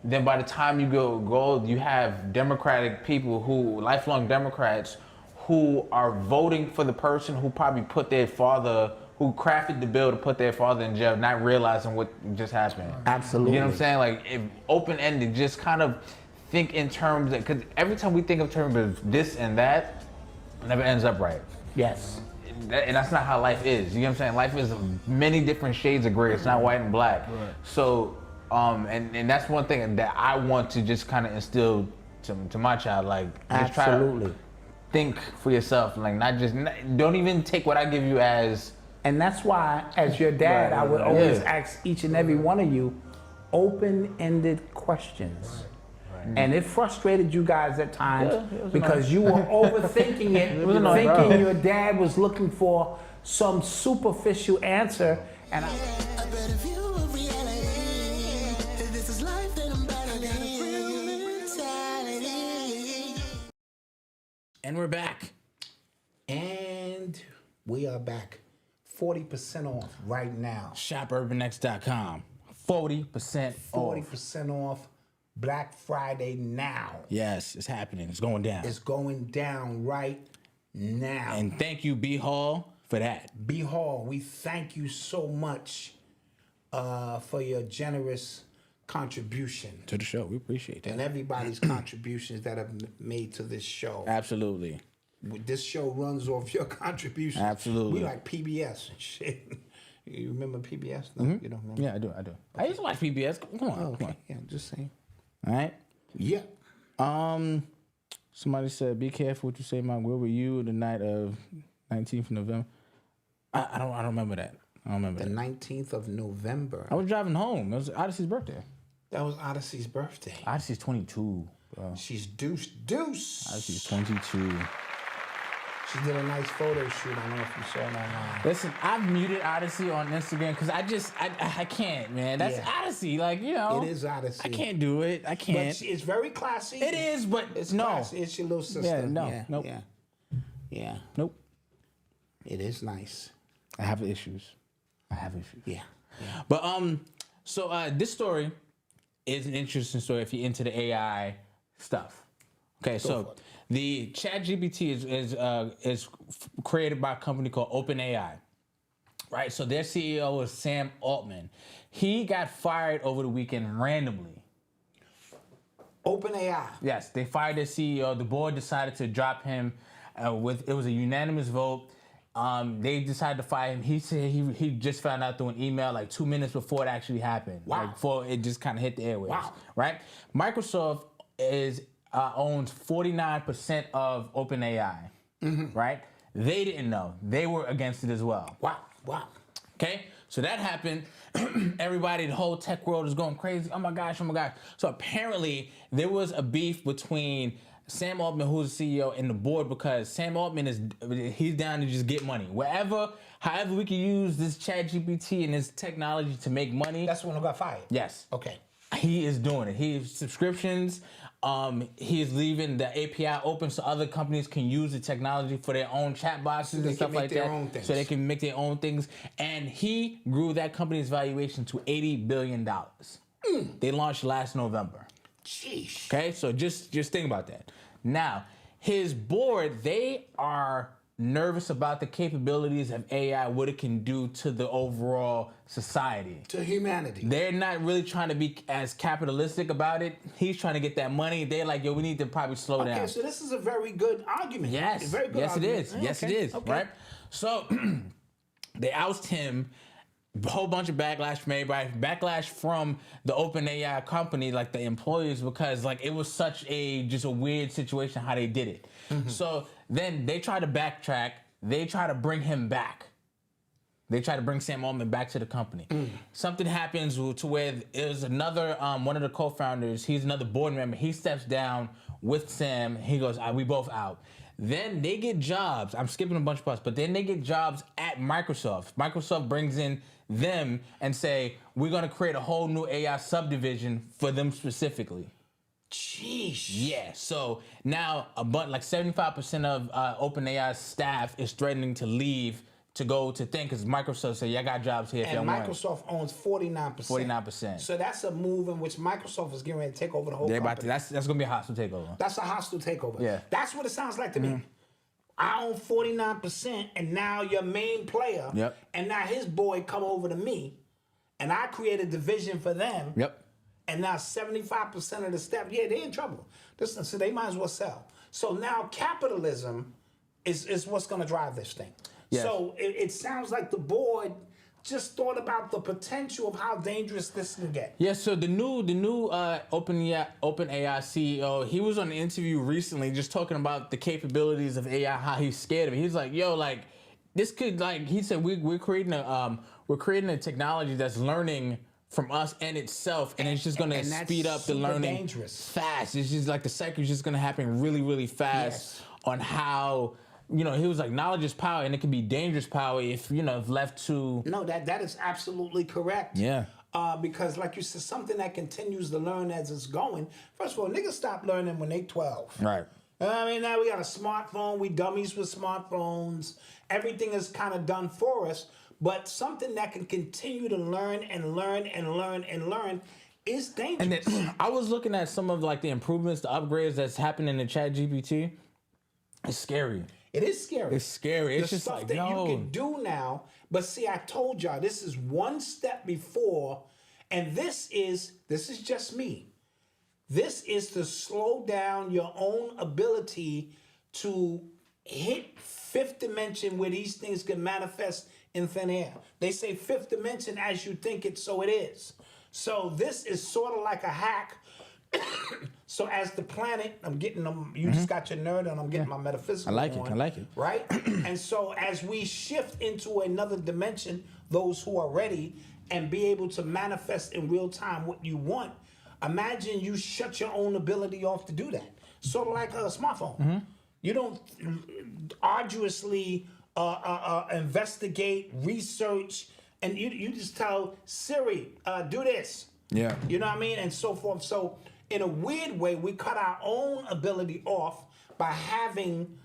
then by the time you go, you have Democratic people who, lifelong Democrats, who are voting for the person who probably put their father, who crafted the bill to put their father in jail, not realizing what just happened. Absolutely. You know what I'm saying? Like, if open-ended, just kind of think in terms of, because every time we think of terms of this and that, it never ends up right. Yes. And that's not how life is. You know what I'm saying? Life is many different shades of gray. It's not white and black. Right. So, and that's one thing that I want to just kind of instill to my child. Like, just try to think for yourself. Like, don't even take what I give you as. And that's why, as your dad, I would always ask each and every one of you open-ended questions. And it frustrated you guys at times because you were overthinking it, thinking your dad was looking for some superficial answer. And And we're back. And we are back. 40% off right now. ShopUrbanX.com. 40% off. 40% off. Black Friday now. Yes, it's happening. It's going down. It's going down right now. And thank you, B Hall, for that. B Hall, we thank you so much for your generous contribution to the show. We appreciate that. And everybody's contributions that have made to this show. Absolutely. This show runs off your contributions. Absolutely. We like PBS and shit. You remember PBS? No, you don't remember? Yeah, I do. I used to watch PBS. Come on. Come on. Yeah, just saying. All right. Yeah. Somebody said, "Be careful what you say, Mom. Where were you the night of 19th of November?" I don't remember that. I don't remember the 19th of November. I was driving home. It was Odyssey's birthday. That was Odyssey's birthday. Odyssey's 22. Bro. She's deuce. Odyssey's 22. She did a nice photo shoot. I don't know if you saw it online. Listen, I've muted Odyssey on Instagram because I can't, man. That's Odyssey. Like, you know. It is Odyssey. I can't do it. I can't. But it's very classy. It is, but it's no. Classy. It's your little sister. Yeah, no. Nope. Yeah. Nope. It is nice. I have issues. Yeah. But so this story is an interesting story if you're into the AI stuff. Okay, so the ChatGPT is created by a company called OpenAI, right? So their CEO is Sam Altman. He got fired over the weekend randomly. OpenAI. Yes, they fired their CEO. The board decided to drop him. It was a unanimous vote. They decided to fire him. He said he just found out through an email like 2 minutes before it actually happened. Wow. Like before it just kind of hit the airwaves. Wow. Right? Microsoft owns 49% of OpenAI. Mm-hmm. Right? They didn't know. They were against it as well. Wow. Okay? So that happened. Everybody, the whole tech world is going crazy. Oh my gosh. So apparently there was a beef between Sam Altman, who's the CEO, and the board, because Sam Altman he's down to just get money. However we can use this ChatGPT and this technology to make money. That's when I got fired. Yes. Okay. He is doing it. He has subscriptions. He is leaving the API open so other companies can use the technology for their own chat boxes and stuff like that. So they can make their own things. And he grew that company's valuation to $80 billion. They launched last November. Sheesh. Okay, so just think about that. Now, his board, they are nervous about the capabilities of AI, what it can do to the overall society. To humanity. They're not really trying to be as capitalistic about it. He's trying to get that money. They're like, yo, we need to probably slow down. Okay, so this is a very good argument. Yes. Very good yes, argument. it is. Yes, it is. Okay. Right? So they oust him. A whole bunch of backlash from everybody. Backlash from the OpenAI company, like the employees, because like it was such just a weird situation how they did it. So then they try to backtrack. They try to bring him back. They try to bring Sam Altman back to the company. Something happens to where there's another one of the co-founders. He's another board member. He steps down with Sam. He goes, we both out. Then they get jobs. I'm skipping a bunch of parts, but then they get jobs at Microsoft. Microsoft brings in them and say, we're going to create a whole new AI subdivision for them specifically. Jeez. Yeah. So now like 75% of OpenAI's staff is threatening to leave to go to think, because Microsoft said, I got jobs here. And Microsoft owns 49%. 49%. So that's a move in which Microsoft is getting ready to take over the whole company. That's going to be a hostile takeover. That's a hostile takeover. Yeah. That's what it sounds like to me. I own 49%, and now your main player, and now his boy come over to me, and I create a division for them. And now 75% of the staff, they're in trouble. So they might as well sell. So now capitalism is what's going to drive this thing. Yes. So it sounds like the board just thought about the potential of how dangerous this can get. Yeah, so the new OpenAI CEO, he was on an interview recently just talking about the capabilities of AI, how he's scared of it. He's like, yo, like this could, like he said, we're creating a technology that's learning from us and itself, and it's just going to speed up the learning fast. It's just like the cycle is just going to happen really, really fast on how. He was like, knowledge is power, and it can be dangerous power if left to. No, that is absolutely correct. Yeah. Because like you said, something that continues to learn as it's going. First of all, niggas stop learning when they 12. Right. I mean, now we got a smartphone. We dummies with smartphones. Everything is kind of done for us. But something that can continue to learn and learn and learn and learn is dangerous. And then, I was looking at some of like the improvements, the upgrades that's happening in ChatGPT. It's scary. It is scary. It's scary. It's the just stuff like, that you can do now. But see, I told y'all this is one step before, and this is just me. This is to slow down your own ability to hit fifth dimension where these things can manifest in thin air. They say fifth dimension as you think it, so it is. So this is sort of like a hack. So as the planet, I'm getting them. You just got your nerd, and I'm getting my metaphysical. I like it. Right? And so as we shift into another dimension, those who are ready and be able to manifest in real time what you want, imagine you shut your own ability off to do that. Sort of like a smartphone. You don't arduously investigate, research, and you just tell Siri, do this. Yeah. You know what I mean? And so forth. So in a weird way, we cut our own ability off by having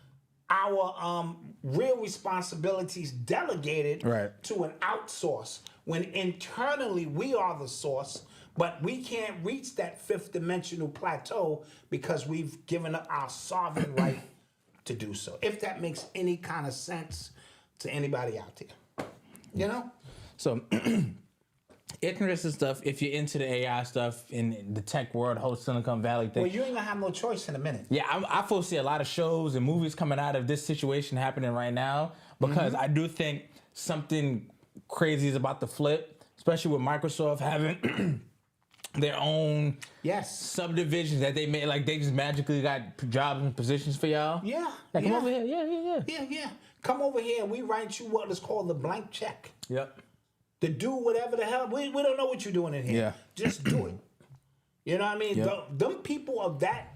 our real responsibilities delegated to an outsource, when internally we are the source, but we can't reach that fifth dimensional plateau because we've given up our sovereign right to do so. If that makes any kind of sense to anybody out there. You know? So interesting stuff if you're into the AI stuff in the tech world, whole Silicon Valley thing. Well, you ain't gonna have no choice in a minute. Yeah, I foresee a lot of shows and movies coming out of this situation happening right now, because I do think something crazy is about to flip, especially with Microsoft having their own subdivisions that they made. Like they just magically got jobs and positions for y'all. Yeah. Like, come over here. Yeah. Come over here and we write you what is called the blank check. Yep. To do whatever the hell. We don't know what you're doing in here. Yeah. Just do it. You know what I mean? Yep. Them people of that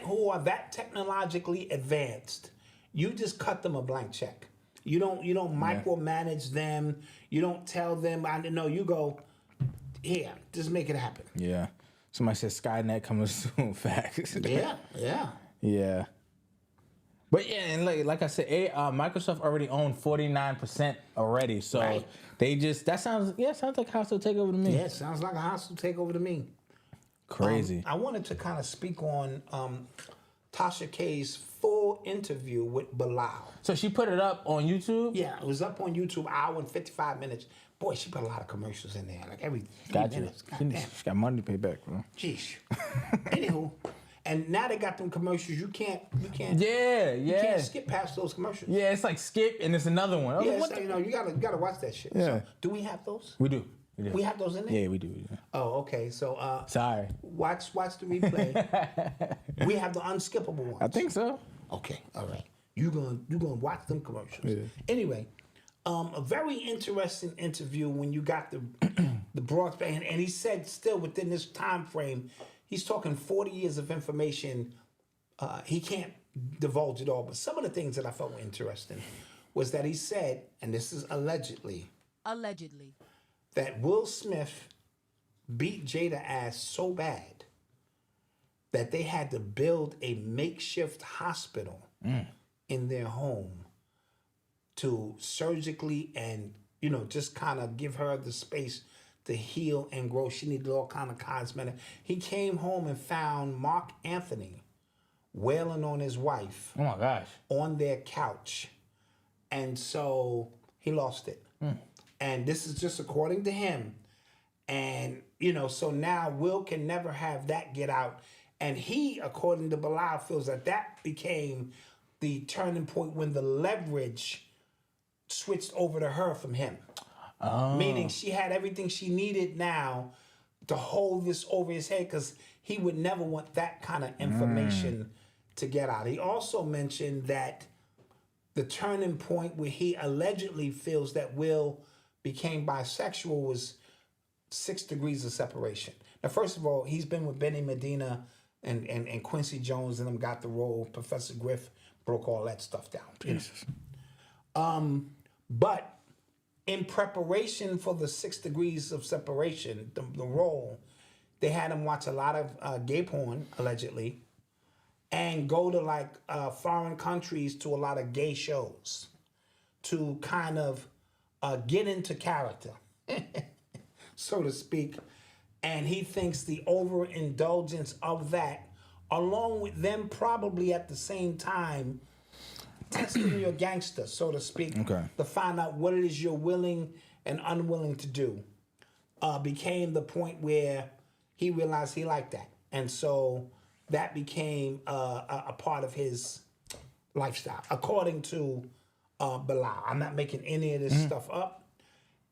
who are that technologically advanced, you just cut them a blank check. You don't micromanage them. You don't tell them. I know. You go, here, just make it happen. Yeah. Somebody said Skynet coming soon. Facts. Yeah. But yeah, and like I said, Microsoft already owned 49% already. So they just sounds like a hostile takeover to me. Yeah, it sounds like a hostile takeover to me. Crazy. I wanted to kind of speak on Tasha K's full interview with Bilal. So she put it up on YouTube? Yeah, it was up on YouTube, hour and 55 minutes. Boy, she put a lot of commercials in there, like every 3 minutes. She got money to pay back, bro. Jeez. Anywho, and now they got them commercials. You can't. You can't skip past those commercials. Yeah, it's like skip and it's another one. Yeah, so, you gotta watch that shit. Yeah. So, do we have those? We do. We have those in there? Yeah, we do. Yeah. Oh, okay. So sorry. Watch the replay. We have the unskippable ones. I think so. Okay, all right. You gonna watch them commercials. Yeah. Anyway, a very interesting interview when you got the broadband, and he said still within this time frame, he's talking 40 years of information. He can't divulge it all, but some of the things that I felt were interesting was that he said, and this is allegedly, that Will Smith beat Jada ass so bad that they had to build a makeshift hospital in their home to surgically and, just kind of give her the space to heal and grow. She needed all kind of cosmetic. He came home and found Mark Anthony wailing on his wife. Oh my gosh. On their couch. And so he lost it. And this is just according to him. And, so now Will can never have that get out. And he, according to Bilal, feels that became the turning point when the leverage switched over to her from him. Oh. Meaning she had everything she needed now to hold this over his head because he would never want that kind of information to get out. He also mentioned that the turning point where he allegedly feels that Will became bisexual was 6 degrees of separation. Now, first of all, he's been with Benny Medina and Quincy Jones and them got the role. Professor Griff broke all that stuff down. Jesus. But in preparation for the 6 degrees of separation, the role, they had him watch a lot of gay porn, allegedly, and go to foreign countries to a lot of gay shows to kind of get into character, so to speak. And he thinks the overindulgence of that, along with them probably at the same time testing your gangster, so to speak, to find out what it is you're willing and unwilling to do, became the point where he realized he liked that. And so that became a part of his lifestyle, according to Bilal. I'm not making any of this stuff up.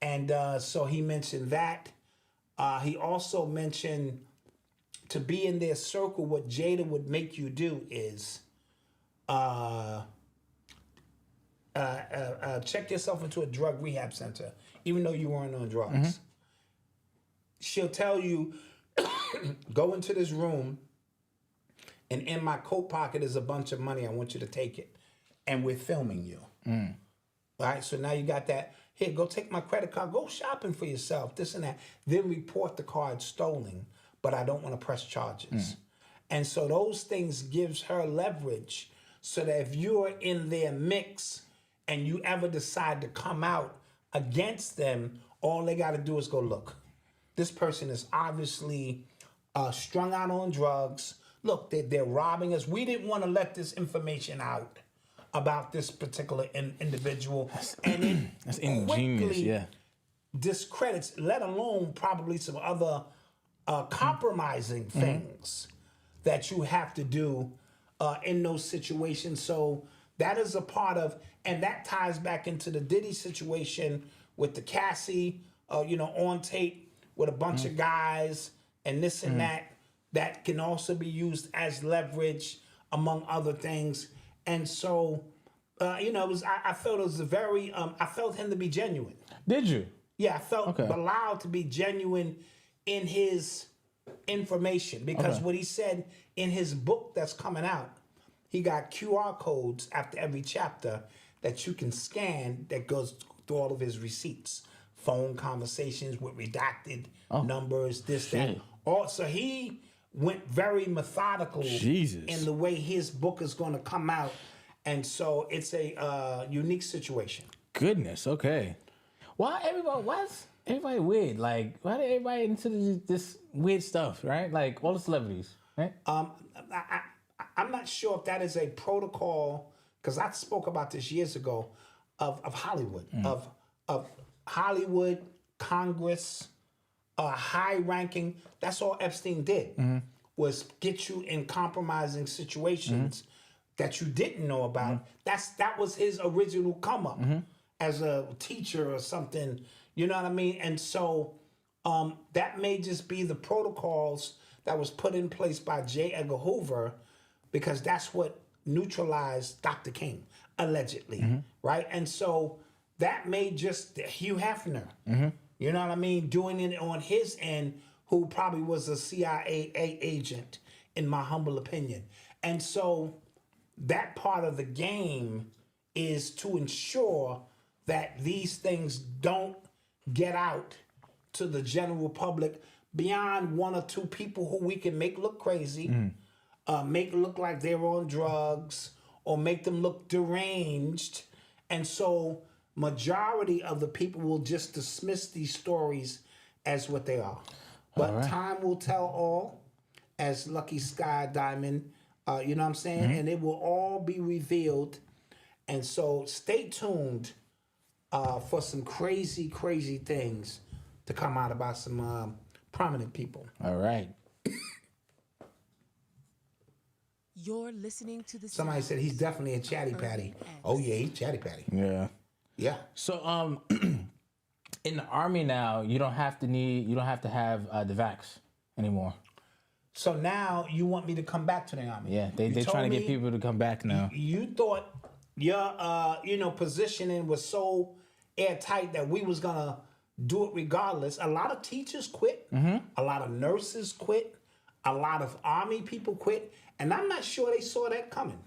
And so he mentioned that. He also mentioned to be in their circle, what Jada would make you do is check yourself into a drug rehab center, even though you weren't on drugs. She'll tell you, go into this room, and in my coat pocket is a bunch of money. I want you to take it. And we're filming you. All right, so now you got that. Here, go take my credit card. Go shopping for yourself, this and that. Then report the card stolen, but I don't want to press charges. And so those things gives her leverage so that if you're in their mix and you ever decide to come out against them, all they got to do is go, look, this person is obviously strung out on drugs. Look, they're robbing us. We didn't want to let this information out about this particular individual. And it that's ingenious, yeah. Discredits, let alone probably some other compromising things that you have to do in those situations. So that is a part of, and that ties back into the Diddy situation with the Cassie, on tape with a bunch of guys and this and that can also be used as leverage among other things. And so, it was. I felt it was a very. I felt him to be genuine. Did you? Yeah, I felt Bilal to be genuine in his information because what he said In his book that's coming out, he got QR codes after every chapter that you can scan that goes through all of his receipts, phone conversations with redacted numbers, this, that. So he went very methodical in the way his book is going to come out. And so it's a unique situation. Goodness, okay. Why's everybody weird? Like, why did everybody into this weird stuff, right? Like, all the celebrities, right? I'm not sure if that is a protocol, because I spoke about this years ago, of Hollywood, of Hollywood, Congress, high-ranking. That's all Epstein did, was get you in compromising situations that you didn't know about. That was his original come-up as a teacher or something. You know what I mean? And so that may just be the protocols that was put in place by J. Edgar Hoover, because that's what neutralized Dr. King, allegedly, right? And so that may just Hugh Hefner, you know what I mean, doing it on his end, who probably was a CIA agent, in my humble opinion. And so that part of the game is to ensure that these things don't get out to the general public beyond one or two people who we can make look crazy, make look like they're on drugs, or make them look deranged. And so majority of the people will just dismiss these stories as what they are. But time will tell all, as Lucky Sky Diamond, you know what I'm saying? And it will all be revealed. And so stay tuned for some crazy, crazy things to come out about some prominent people. All right. You're listening to the Somebody said he's definitely a chatty patty. Oh yeah, he's chatty patty. Yeah. Yeah. So in the Army now, you don't have to have the vax anymore. So now you want me to come back to the Army? Yeah, they're trying to get people to come back now. You thought your positioning was so airtight that we was gonna do it regardless. A lot of teachers quit. A lot of nurses quit. A lot of Army people quit. And I'm not sure they saw that coming.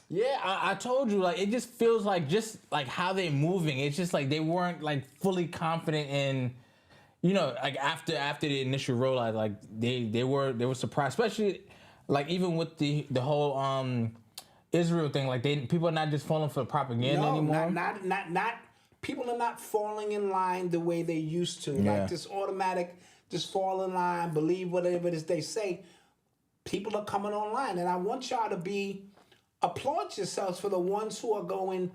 Yeah, I told you, like, it just feels like just like how they're moving. It's just like they weren't like fully confident in, you know, like after the initial rollout, like they were surprised, especially like even with the whole Israel thing. Like people are not just falling for propaganda anymore. Not people are not falling in line the way they used to. Yeah. Like this automatic, just fall in line, believe whatever it is they say. People are coming online, and I want y'all to applaud yourselves for the ones who are going,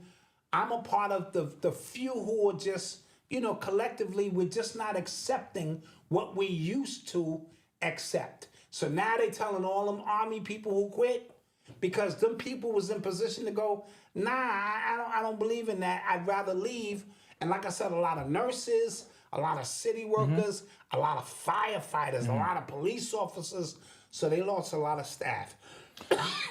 I'm a part of the few who are just, you know, collectively, we're just not accepting what we used to accept. So now they telling all them Army people who quit, because them people was in position to go, nah, I don't believe in that. I'd rather leave. And like I said, a lot of nurses, a lot of city workers, a lot of firefighters, a lot of police officers. So they lost a lot of staff.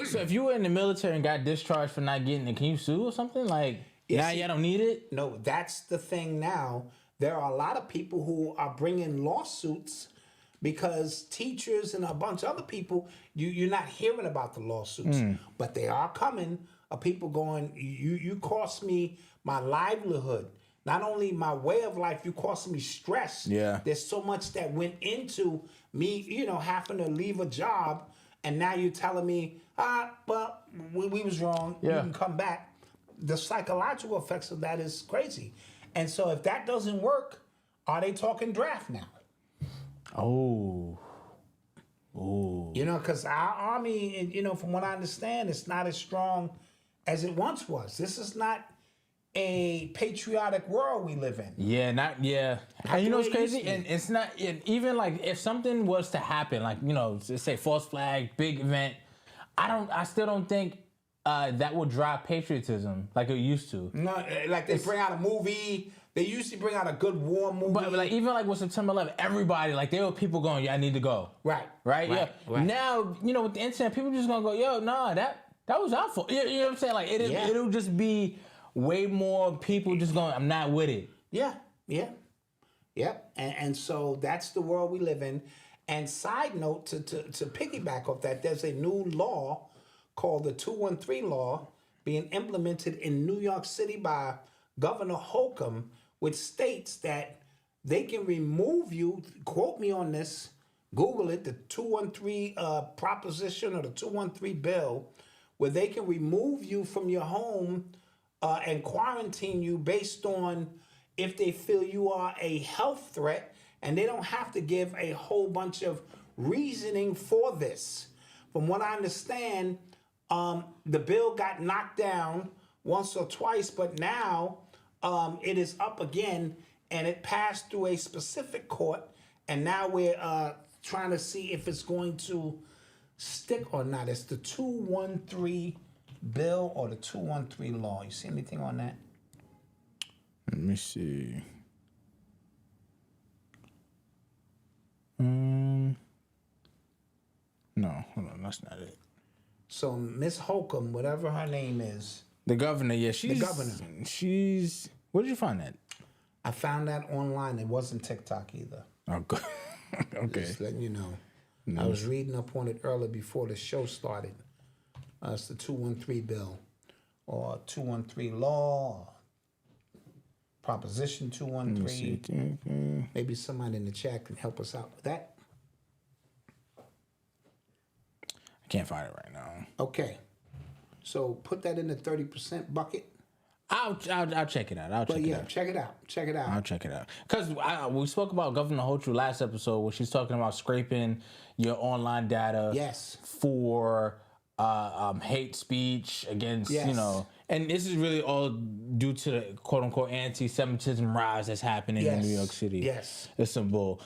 So if you were in the military and got discharged for not getting it, can you sue or something? Like, now you don't need it? No, that's the thing now. There are a lot of people who are bringing lawsuits because teachers and a bunch of other people, you're not hearing about the lawsuits, but they are coming. Of people going, you cost me my livelihood. Not only my way of life, you cost me stress. Yeah. There's so much that went into me, you know, having to leave a job, and now you're telling me, but we was wrong. Yeah. You can come back. The psychological effects of that is crazy. And so if that doesn't work, are they talking draft now? Oh. You know, because our Army, you know, from what I understand, it's not as strong as it once was. This is not a patriotic world we live in. Yeah, And you know what's crazy? And it's not, even like if something was to happen, like, you know, say false flag, big event, I still don't think that will drive patriotism like it used to. No, like they bring out a movie. They used to bring out a good war movie. But like even like with September 11th, everybody, like there were people going, yeah, I need to go. Right. Yeah. Right. Now, you know, with the internet, people just gonna go, yo, nah, that was our fault. You know what I'm saying? Like it'll just be way more people just going, I'm not with it. Yeah. And so that's the world we live in. And side note, to piggyback off that, there's a new law called the 213 law being implemented in New York City by Governor Holcomb, which states that they can remove you, quote me on this, Google it, the 213 proposition or the 213 bill, where they can remove you from your home and quarantine you based on if they feel you are a health threat, and they don't have to give a whole bunch of reasoning for this. From what I understand, the bill got knocked down once or twice, but now it is up again, and it passed through a specific court, and now we're trying to see if it's going to stick or not. It's the 213 bill or the 213 law. You see anything on that? Let me see. No, hold on, that's not it. So Miss Holcomb, whatever her name is, the governor, yeah, the governor. She's. Where did you find that? I found that online. It wasn't TikTok either. Oh, good. Okay. Just letting you know. I was reading up on it earlier before the show started. It's the 213 bill or 213 law, Proposition 213. Maybe somebody in the chat can help us out with that. I can't find it right now. Okay. So put that in the 30% bucket. I'll check it out. Check it out. Check it out. I'll check it out. Because we spoke about Governor Hochul last episode where she's talking about scraping your online data for hate speech against, and this is really all due to the quote-unquote anti-Semitism rise that's happening in New York City. Yes. It's some bull.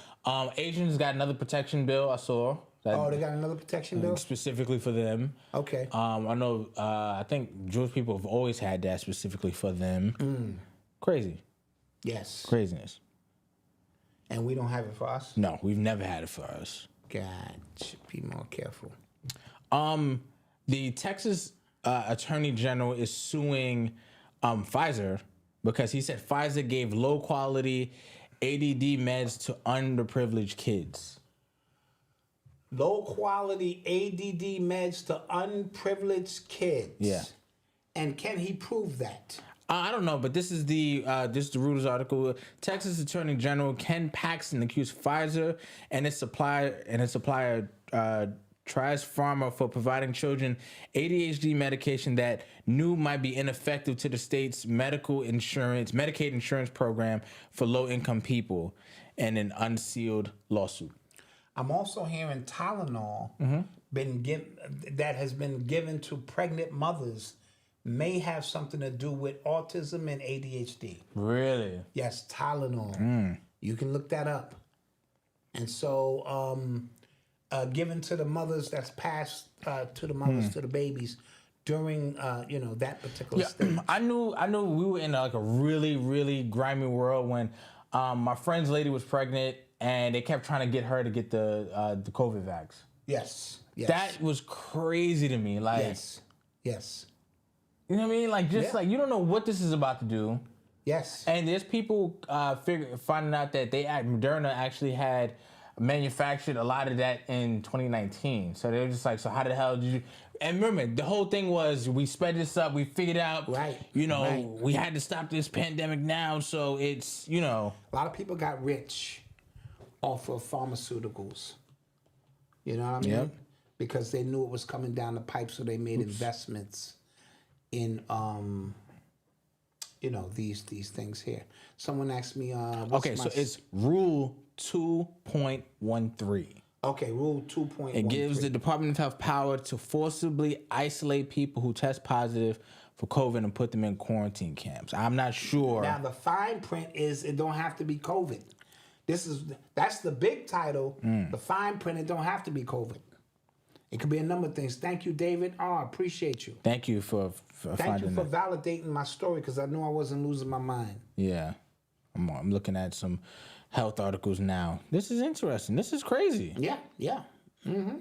Asians got another protection bill, I saw. They got another protection bill? Specifically for them. Okay. I know, I think Jewish people have always had that specifically for them. Crazy. Yes. Craziness. And we don't have it for us? No, we've never had it for us. God, be more careful. The Texas Attorney General is suing Pfizer because he said Pfizer gave low-quality ADD meds to underprivileged kids. Low-quality ADD meds to unprivileged kids. Yeah. And can he prove that? I don't know, but this is the Reuters article. Texas Attorney General Ken Paxton accused Pfizer and its supplier Tries Pharma for providing children ADHD medication that knew might be ineffective to the state's Medicaid insurance program for low-income people in an unsealed lawsuit. I'm also hearing Tylenol that has been given to pregnant mothers may have something to do with autism and ADHD. Really? Yes, Tylenol. You can look that up. And so given to the mothers, that's passed to the mothers, to the babies during that particular stage. I knew we were in a really, really grimy world when my friend's lady was pregnant and they kept trying to get her to get the COVID vax. Yes. That was crazy to me. Like, yes. You know what I mean? Like, like you don't know what this is about to do. Yes. And there's people finding out that Moderna actually had manufactured a lot of that in 2019. So they were just like, so how the hell did you? And remember, the whole thing was we sped this up, we figured out, we had to stop this pandemic now. So it's, a lot of people got rich off of pharmaceuticals. You know what I mean? Yep. Because they knew it was coming down the pipe, so they made investments in these things here. Someone asked me so it's Rule 2.13. Okay, Rule 2.13. It gives the Department of Health power to forcibly isolate people who test positive for COVID and put them in quarantine camps. I'm not sure. Now the fine print is it don't have to be COVID. That's the big title. The fine print, it don't have to be COVID. It could be a number of things. Thank you, David. I appreciate you. Thank you for Thank you for that. validating my story because I knew I wasn't losing my mind. Yeah. I'm looking at some health articles now. This is interesting. This is crazy. Yeah. Mm-hmm.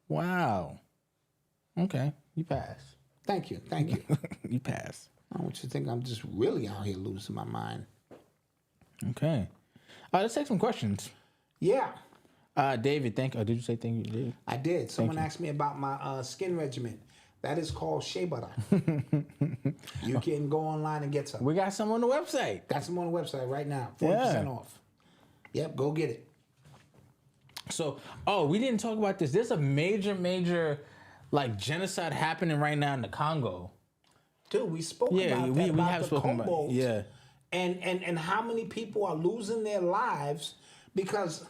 Wow. Okay. You pass. Thank you. You pass. I don't want you to think I'm just really out here losing my mind. Okay. Let's take some questions. Yeah. David, thank you. Oh, did you say thank you, David? I did. Someone asked me about my skin regimen. That is called shea butter. You can go online and get some. We got some on the website. Got some on the website right now. 40% off. Yep, go get it. So, we didn't talk about this. There's a major, like, genocide happening right now in the Congo. Dude, we spoke about that. We about have the spoken cobalt, about it. Yeah. And how many people are losing their lives because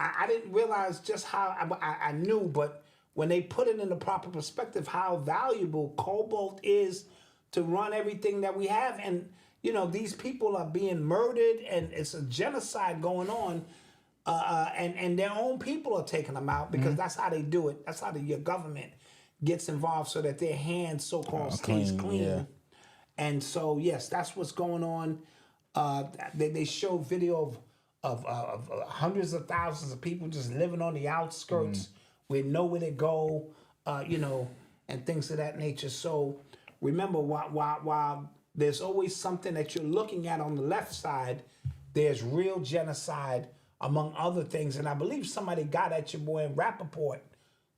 I didn't realize just how I knew, but when they put it in the proper perspective, how valuable cobalt is to run everything that we have. And, you know, these people are being murdered and it's a genocide going on. And their own people are taking them out because that's how they do it. That's how your government gets involved so that their hands, so-called, stays clean. Yeah. And so, yes, that's what's going on. They show video of hundreds of thousands of people just living on the outskirts with nowhere to go, you know, and things of that nature. So remember, while there's always something that you're looking at on the left side, there's real genocide among other things. And I believe somebody got at your boy in Rappaport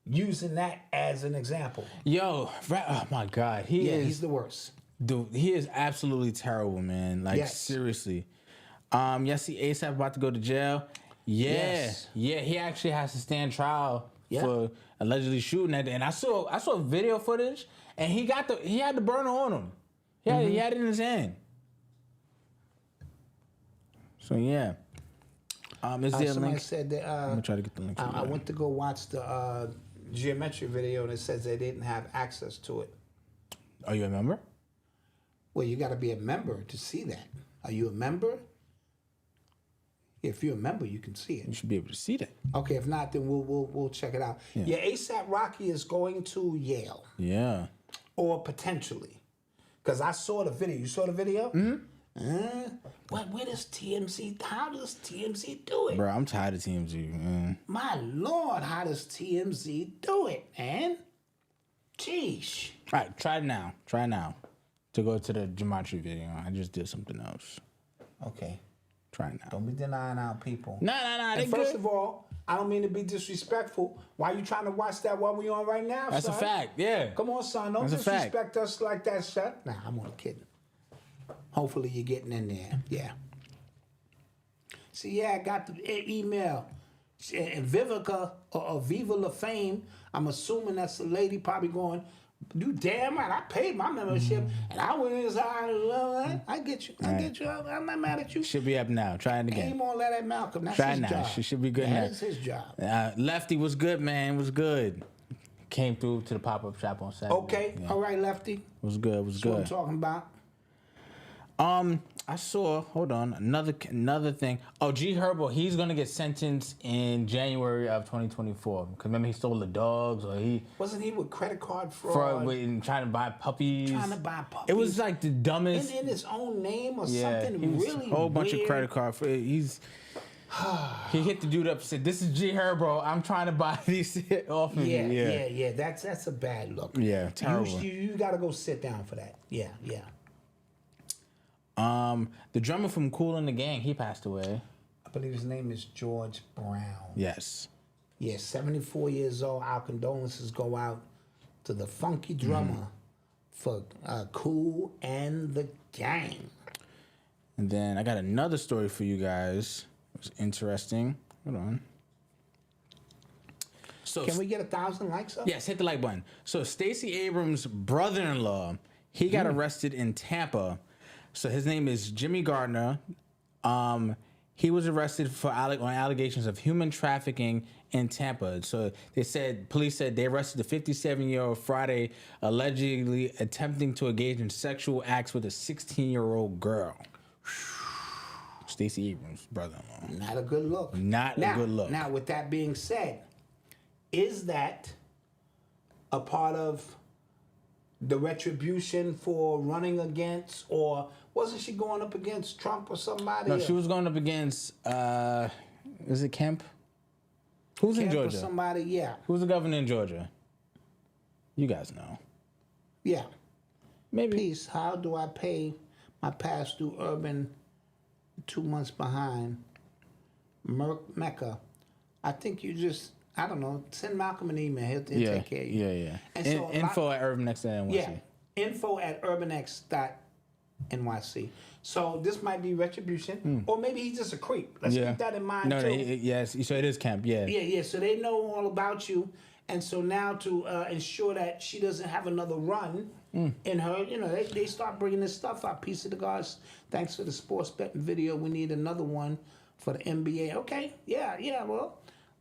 using that as an example. Yo, oh my God. He's the worst. Dude, he is absolutely terrible, man. Like, seriously. See ASAP about to go to jail. Yeah, he actually has to stand trial for allegedly shooting at it. And I saw video footage, and he had the burner on him. He had it in his hand. So yeah. Is there a link? Said that, I'm gonna try to get the link. I went to go watch the geometry video, and it says they didn't have access to it. Are you a member? Well, you got to be a member to see that. Are you a member? If you're a member, you can see it. You should be able to see that. Okay, if not, then we'll check it out. Yeah, ASAP Rocky is going to Yale. Yeah. Or potentially, because I saw the video. You saw the video? Mm-hmm. Where does TMZ? How does TMZ do it? Bro, I'm tired of TMZ, man. My Lord, how does TMZ do it, man? Jeez. All right, try now. To go to the geometry video. I just did something else. Okay. Try now. Don't be denying our people. No. And first of all, I don't mean to be disrespectful. Why you trying to watch that while we on right now, That's son? a fact, yeah. Come on, son. Don't That's disrespect us like that, son. Nah, I'm only kidding. Hopefully you're getting in there. Yeah. See, I got the email. And Vivica or Viva La Fame, I'm assuming that's the lady probably going, you damn right, I paid my membership and I went inside. I get you. I'm not mad at you. Should be up now. Try it again. Aim on that at Malcolm. That's Try his now. job. She should be good now. That is his job. Lefty was good, man. Was good. Came through to the pop-up shop on Saturday. Okay. Yeah. All right, Lefty. Was good. That's what I'm talking about. I saw. Hold on, another thing. Oh, G Herbo, he's gonna get sentenced in January of 2024. Because remember, he stole the dogs, or wasn't he with credit card fraud? With trying to buy puppies. It was like the dumbest. In his own name or something really. A whole bunch weird. of credit card. He hit the dude up and said, "This is G Herbo. I'm trying to buy these off of you." Yeah. That's a bad look. Yeah, terrible. You got to go sit down for that. Yeah. The drummer from Kool and the Gang, he passed away. I believe his name is George Brown. Yes. Yeah, 74 years old. Our condolences go out to the funky drummer for Kool and the Gang. And then I got another story for you guys. It was interesting. Hold on. So can we get 1,000 likes up? Yes, hit the like button. So Stacey Abrams' brother-in-law, he got arrested in Tampa. So his name is Jimmy Gardner. He was arrested for on allegations of human trafficking in Tampa. So police said they arrested the 57-year-old Friday, allegedly attempting to engage in sexual acts with a 16-year-old girl. Stacey Abrams' brother-in-law. Not a good look. Not a good look. Now, with that being said, is that a part of the retribution for running against, or wasn't she going up against Trump or somebody? No, she was going up against, is it Kemp? Who's Kemp in Georgia? Or somebody, yeah. Who's the governor in Georgia? You guys know. Yeah. Maybe. Peace. How do I pay my pass through Urban 2 months behind? Mecca. I think you just, I don't know, send Malcolm an email. He'll take care of you. Yeah. And so info at urbanx.nyc. Yeah, info at urbanx.nyc. So this might be retribution, or maybe he's just a creep. Let's keep that in mind too. Yes, so it is camp, Yeah, so they know all about you. And so now to ensure that she doesn't have another run in her, they start bringing this stuff out. Piece of the gods, thanks for the sports betting video. We need another one for the NBA. Okay, yeah, well,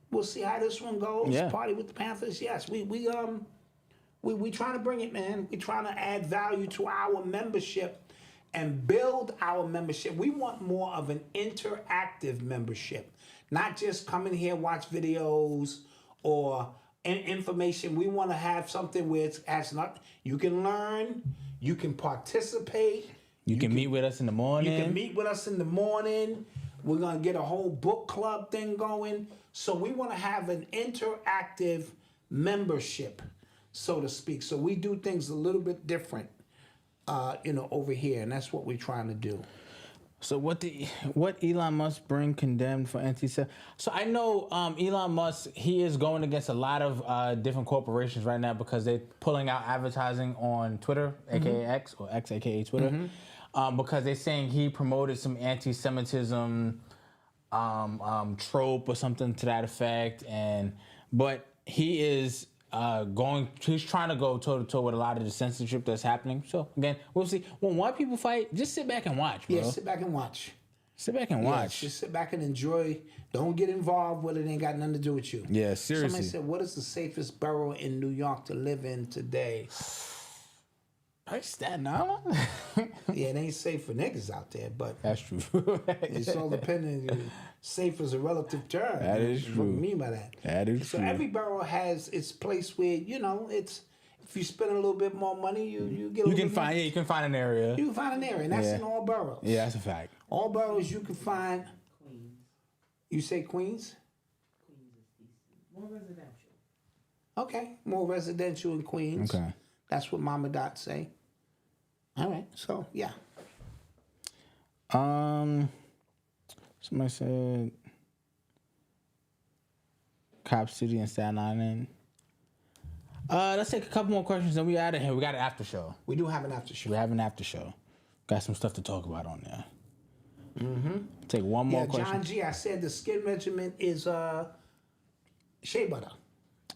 we'll see how this one goes. Yeah. Party with the Panthers, yes. We trying to bring it, man. We trying to add value to our membership and build our membership. We want more of an interactive membership, not just come in here, watch videos or information. We want to have something where it's not. You can learn, you can participate. You can meet with us in the morning. You can meet with us in the morning. We're gonna get a whole book club thing going. So we want to have an interactive membership, so to speak. So we do things a little bit different, over here, and that's what we're trying to do. So what Elon Musk bring condemned for anti-Semitism? So I know Elon Musk, he is going against a lot of different corporations right now because they're pulling out advertising on Twitter, aka X, or X, aka Twitter, because they're saying he promoted some anti-Semitism trope or something to that effect, but he is he's trying to go toe to toe with a lot of the censorship that's happening. So again, we'll see. When white people fight, just sit back and watch, bro. Yeah, sit back and watch. Sit back and watch. Just sit back and enjoy. Don't get involved with it. Ain't got nothing to do with you. Yeah, seriously. Somebody said, what is the safest borough in New York to live in today? Staten Island? Yeah, it ain't safe for niggas out there, but that's true. It's all dependent. Safe is a relative term. That is true. What do you mean by that? That is true. So every borough has its place where it's. If you spend a little bit more money, you get. You can find an area. You can find an area, and that's in all boroughs. Yeah, that's a fact. All boroughs you can find. Queens. You say Queens? Queens is decent. More residential. Okay, more residential in Queens. Okay. That's what Mama Dot say. All right, so yeah. Somebody said Cop City and Staten Island. Let's take a couple more questions and we out of here. We got an after show. We do have an after show. We have an after show. Got some stuff to talk about on there. Take one more question. John G, I said the skin regimen is shea butter.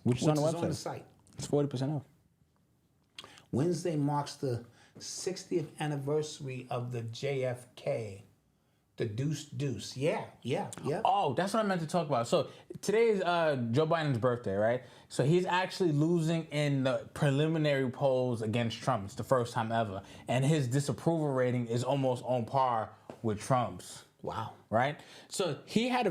Which is on the website. On the site. It's 40% off. Wednesday marks the 60th anniversary of the JFK, the Deuce. Yeah. Oh, that's what I meant to talk about. So today is Joe Biden's birthday, right? So he's actually losing in the preliminary polls against Trump. It's the first time ever. And his disapproval rating is almost on par with Trump's. Wow. Right? So I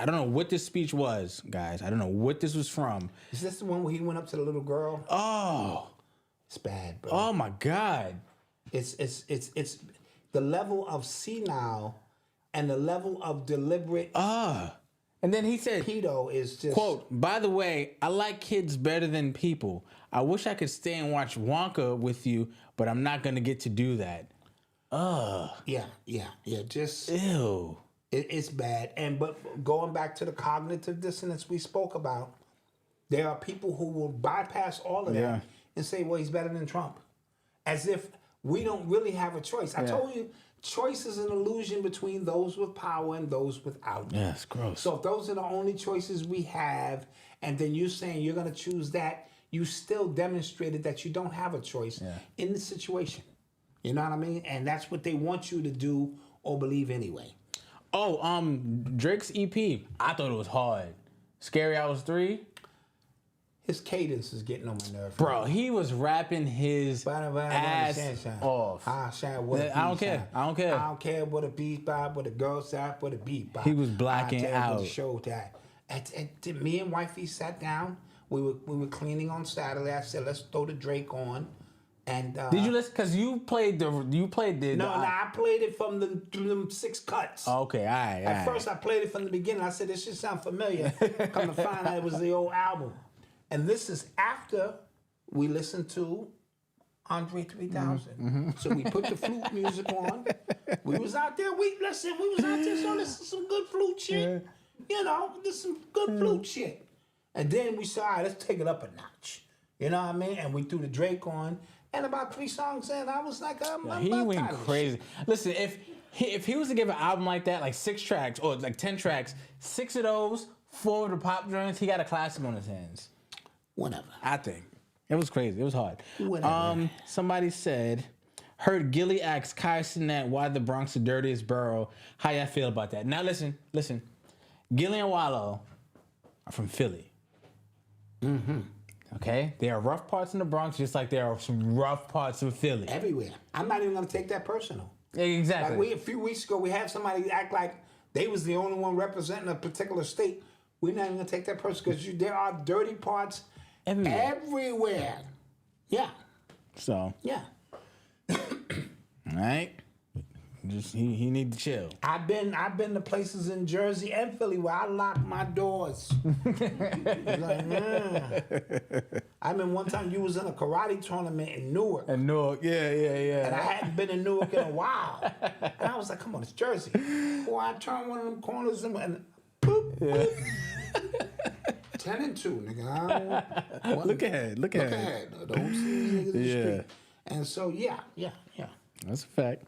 don't know what this speech was, guys. I don't know what this was from. Is this the one where he went up to the little girl? Oh. It's bad, bro. Oh my God. It's the level of senile and the level of deliberate. And then he said, pedo is just. Quote, by the way, I like kids better than people. I wish I could stay and watch Wonka with you, but I'm not going to get to do that. Yeah. Just. Ew. It's bad. But going back to the cognitive dissonance we spoke about, there are people who will bypass all of that and say, well, he's better than Trump. As if we don't really have a choice. I told you, choice is an illusion between those with power and those without. Yeah, it's gross. So if those are the only choices we have, and then you're saying you're going to choose that, you still demonstrated that you don't have a choice in the situation. You know what I mean? And that's what they want you to do or believe anyway. Oh, Drake's EP. I thought it was hard. Scary Hours 3. His cadence is getting on my nerves. Bro, he was rapping his ass off. I don't care. I don't care. I don't care what a beat by, what a girl side, what a beat by. He was blacking out. The show that. And me and wifey sat down. We were cleaning on Saturday. I said, let's throw the Drake on. And did you listen? Because you played the. No, I played it from the 6 cuts. Okay, all right. At first, I played it from the beginning. I said, this should sound familiar. Come to find out it was the old album. And this is after we listened to Andre 3000. So we put the flute music on. We was out there. We was out there. So this is some good flute shit. You know, this is some good flute shit. And then we said, all right, let's take it up a notch. You know what I mean? And we threw the Drake on. And about 3 songs in, I was like, he went crazy. Listen, if he was to give an album like that, like 6 tracks or like 10 tracks, 6 of those, 4 of the pop joints, he got a classic on his hands. Whatever. I think. It was crazy. It was hard. Whatever. Somebody said, heard Gilly ask Cassie SETTLES why the Bronx the dirtiest borough. How y'all feel about that? Now listen. Gilly and Wallow are from Philly. Mm-hmm. Okay? There are rough parts in the Bronx just like there are some rough parts of Philly. Everywhere. I'm not even going to take that personal. Exactly. Like a few weeks ago, we had somebody act like they was the only one representing a particular state. We're not even going to take that person because there are dirty parts everywhere. Yeah. So. Yeah. All right. Just he need to chill. I've been to places in Jersey and Philly where I lock my doors. Like, I remember one time you was in a karate tournament in Newark. In Newark, yeah. And I hadn't been in Newark in a while. And I was like, come on, it's Jersey. Boy, I turned one of them corners and boop, boop. 10 and 2, nigga. I don't, look ahead. Look ahead. Don't see these niggas in the street. And so, yeah. That's a fact.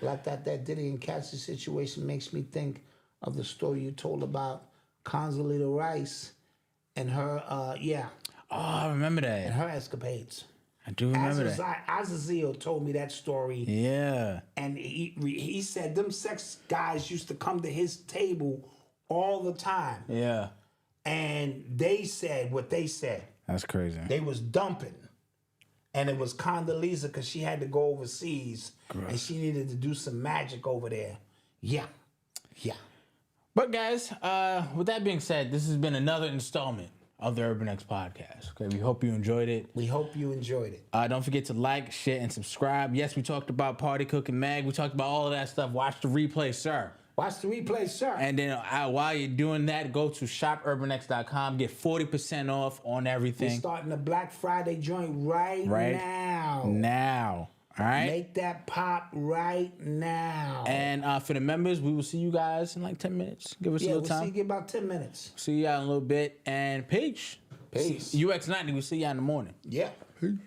Like that Diddy and Cassie situation makes me think of the story you told about Consolita Rice and her, Oh, I remember that. and her escapades. I do remember that. Azazel told me that story. Yeah. And he said them sex guys used to come to his table all the time. Yeah. And they said what they said. That's crazy. They was dumping. And it was Condoleezza because she had to go overseas. Gross. And she needed to do some magic over there. Yeah. But guys, with that being said, this has been another installment of the Urban X podcast. Okay, we hope you enjoyed it. Don't forget to like, share, and subscribe. Yes, we talked about Party Cook and Mag. We talked about all of that stuff. Watch the replay, sir. And then while you're doing that, go to shopurbanx.com. Get 40% off on everything. We're starting a Black Friday joint right now. All right? Make that pop right now. And for the members, we will see you guys in like 10 minutes. Give us a little time. See you in about 10 minutes. See y'all in a little bit. And peace. UX90, we'll see y'all in the morning. Yeah. Peace.